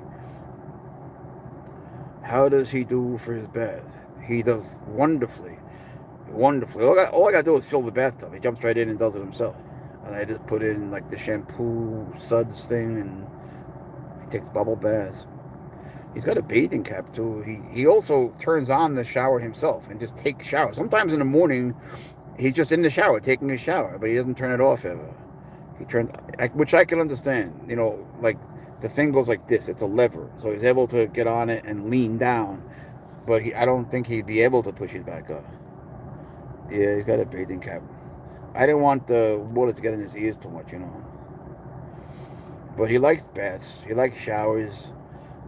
How does he do for his bath? He does wonderfully. Wonderfully. All I got to do is fill the bathtub. He jumps right in and does it himself. And I just put in like the shampoo suds thing, and he takes bubble baths. He's got a bathing cap too. He also turns on the shower himself and just takes showers. Sometimes in the morning, he's just in the shower taking a shower, but he doesn't turn it off ever. He turns, which I can understand. You know, like the thing goes like this. It's a lever, so he's able to get on it and lean down. But I don't think he'd be able to push it back up. Yeah, he's got a bathing cap. I didn't want the water to get in his ears too much, you know. But he likes baths. He likes showers.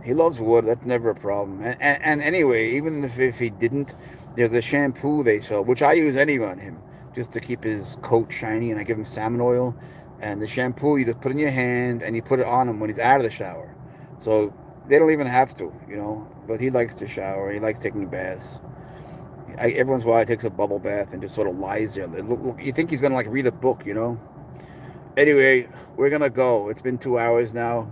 He loves water. That's never a problem. And anyway, even if he didn't, there's a shampoo they sell, which I use anyway on him, just to keep his coat shiny, and I give him salmon oil. And the shampoo, you just put in your hand, and you put it on him when he's out of the shower. So they don't even have to, you know. But he likes to shower. He likes taking baths. Every once in a while, he takes a bubble bath and just sort of lies there. Look, you think he's going to, like, read a book, you know? Anyway, we're going to go. It's been 2 hours now.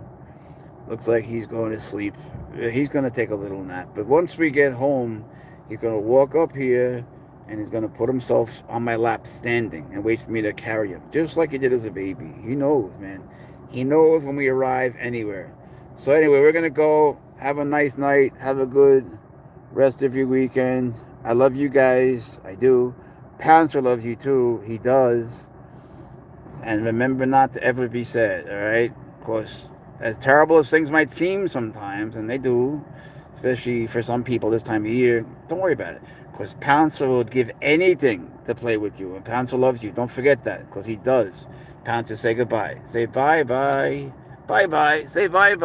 Looks like he's going to sleep. He's going to take a little nap. But once we get home, he's going to walk up here, and he's going to put himself on my lap standing and wait for me to carry him, just like he did as a baby. He knows, man. He knows when we arrive anywhere. So anyway, we're going to go. Have a nice night. Have a good rest of your weekend. I love you guys. I do. Pouncer loves you too. He does. And remember not to ever be sad, all right? Of course, as terrible as things might seem sometimes, and they do, especially for some people this time of year, don't worry about it. Because Pouncer will give anything to play with you. And Pouncer loves you. Don't forget that, because he does. Pouncer, say goodbye. Say bye-bye. Bye-bye. Say bye-bye.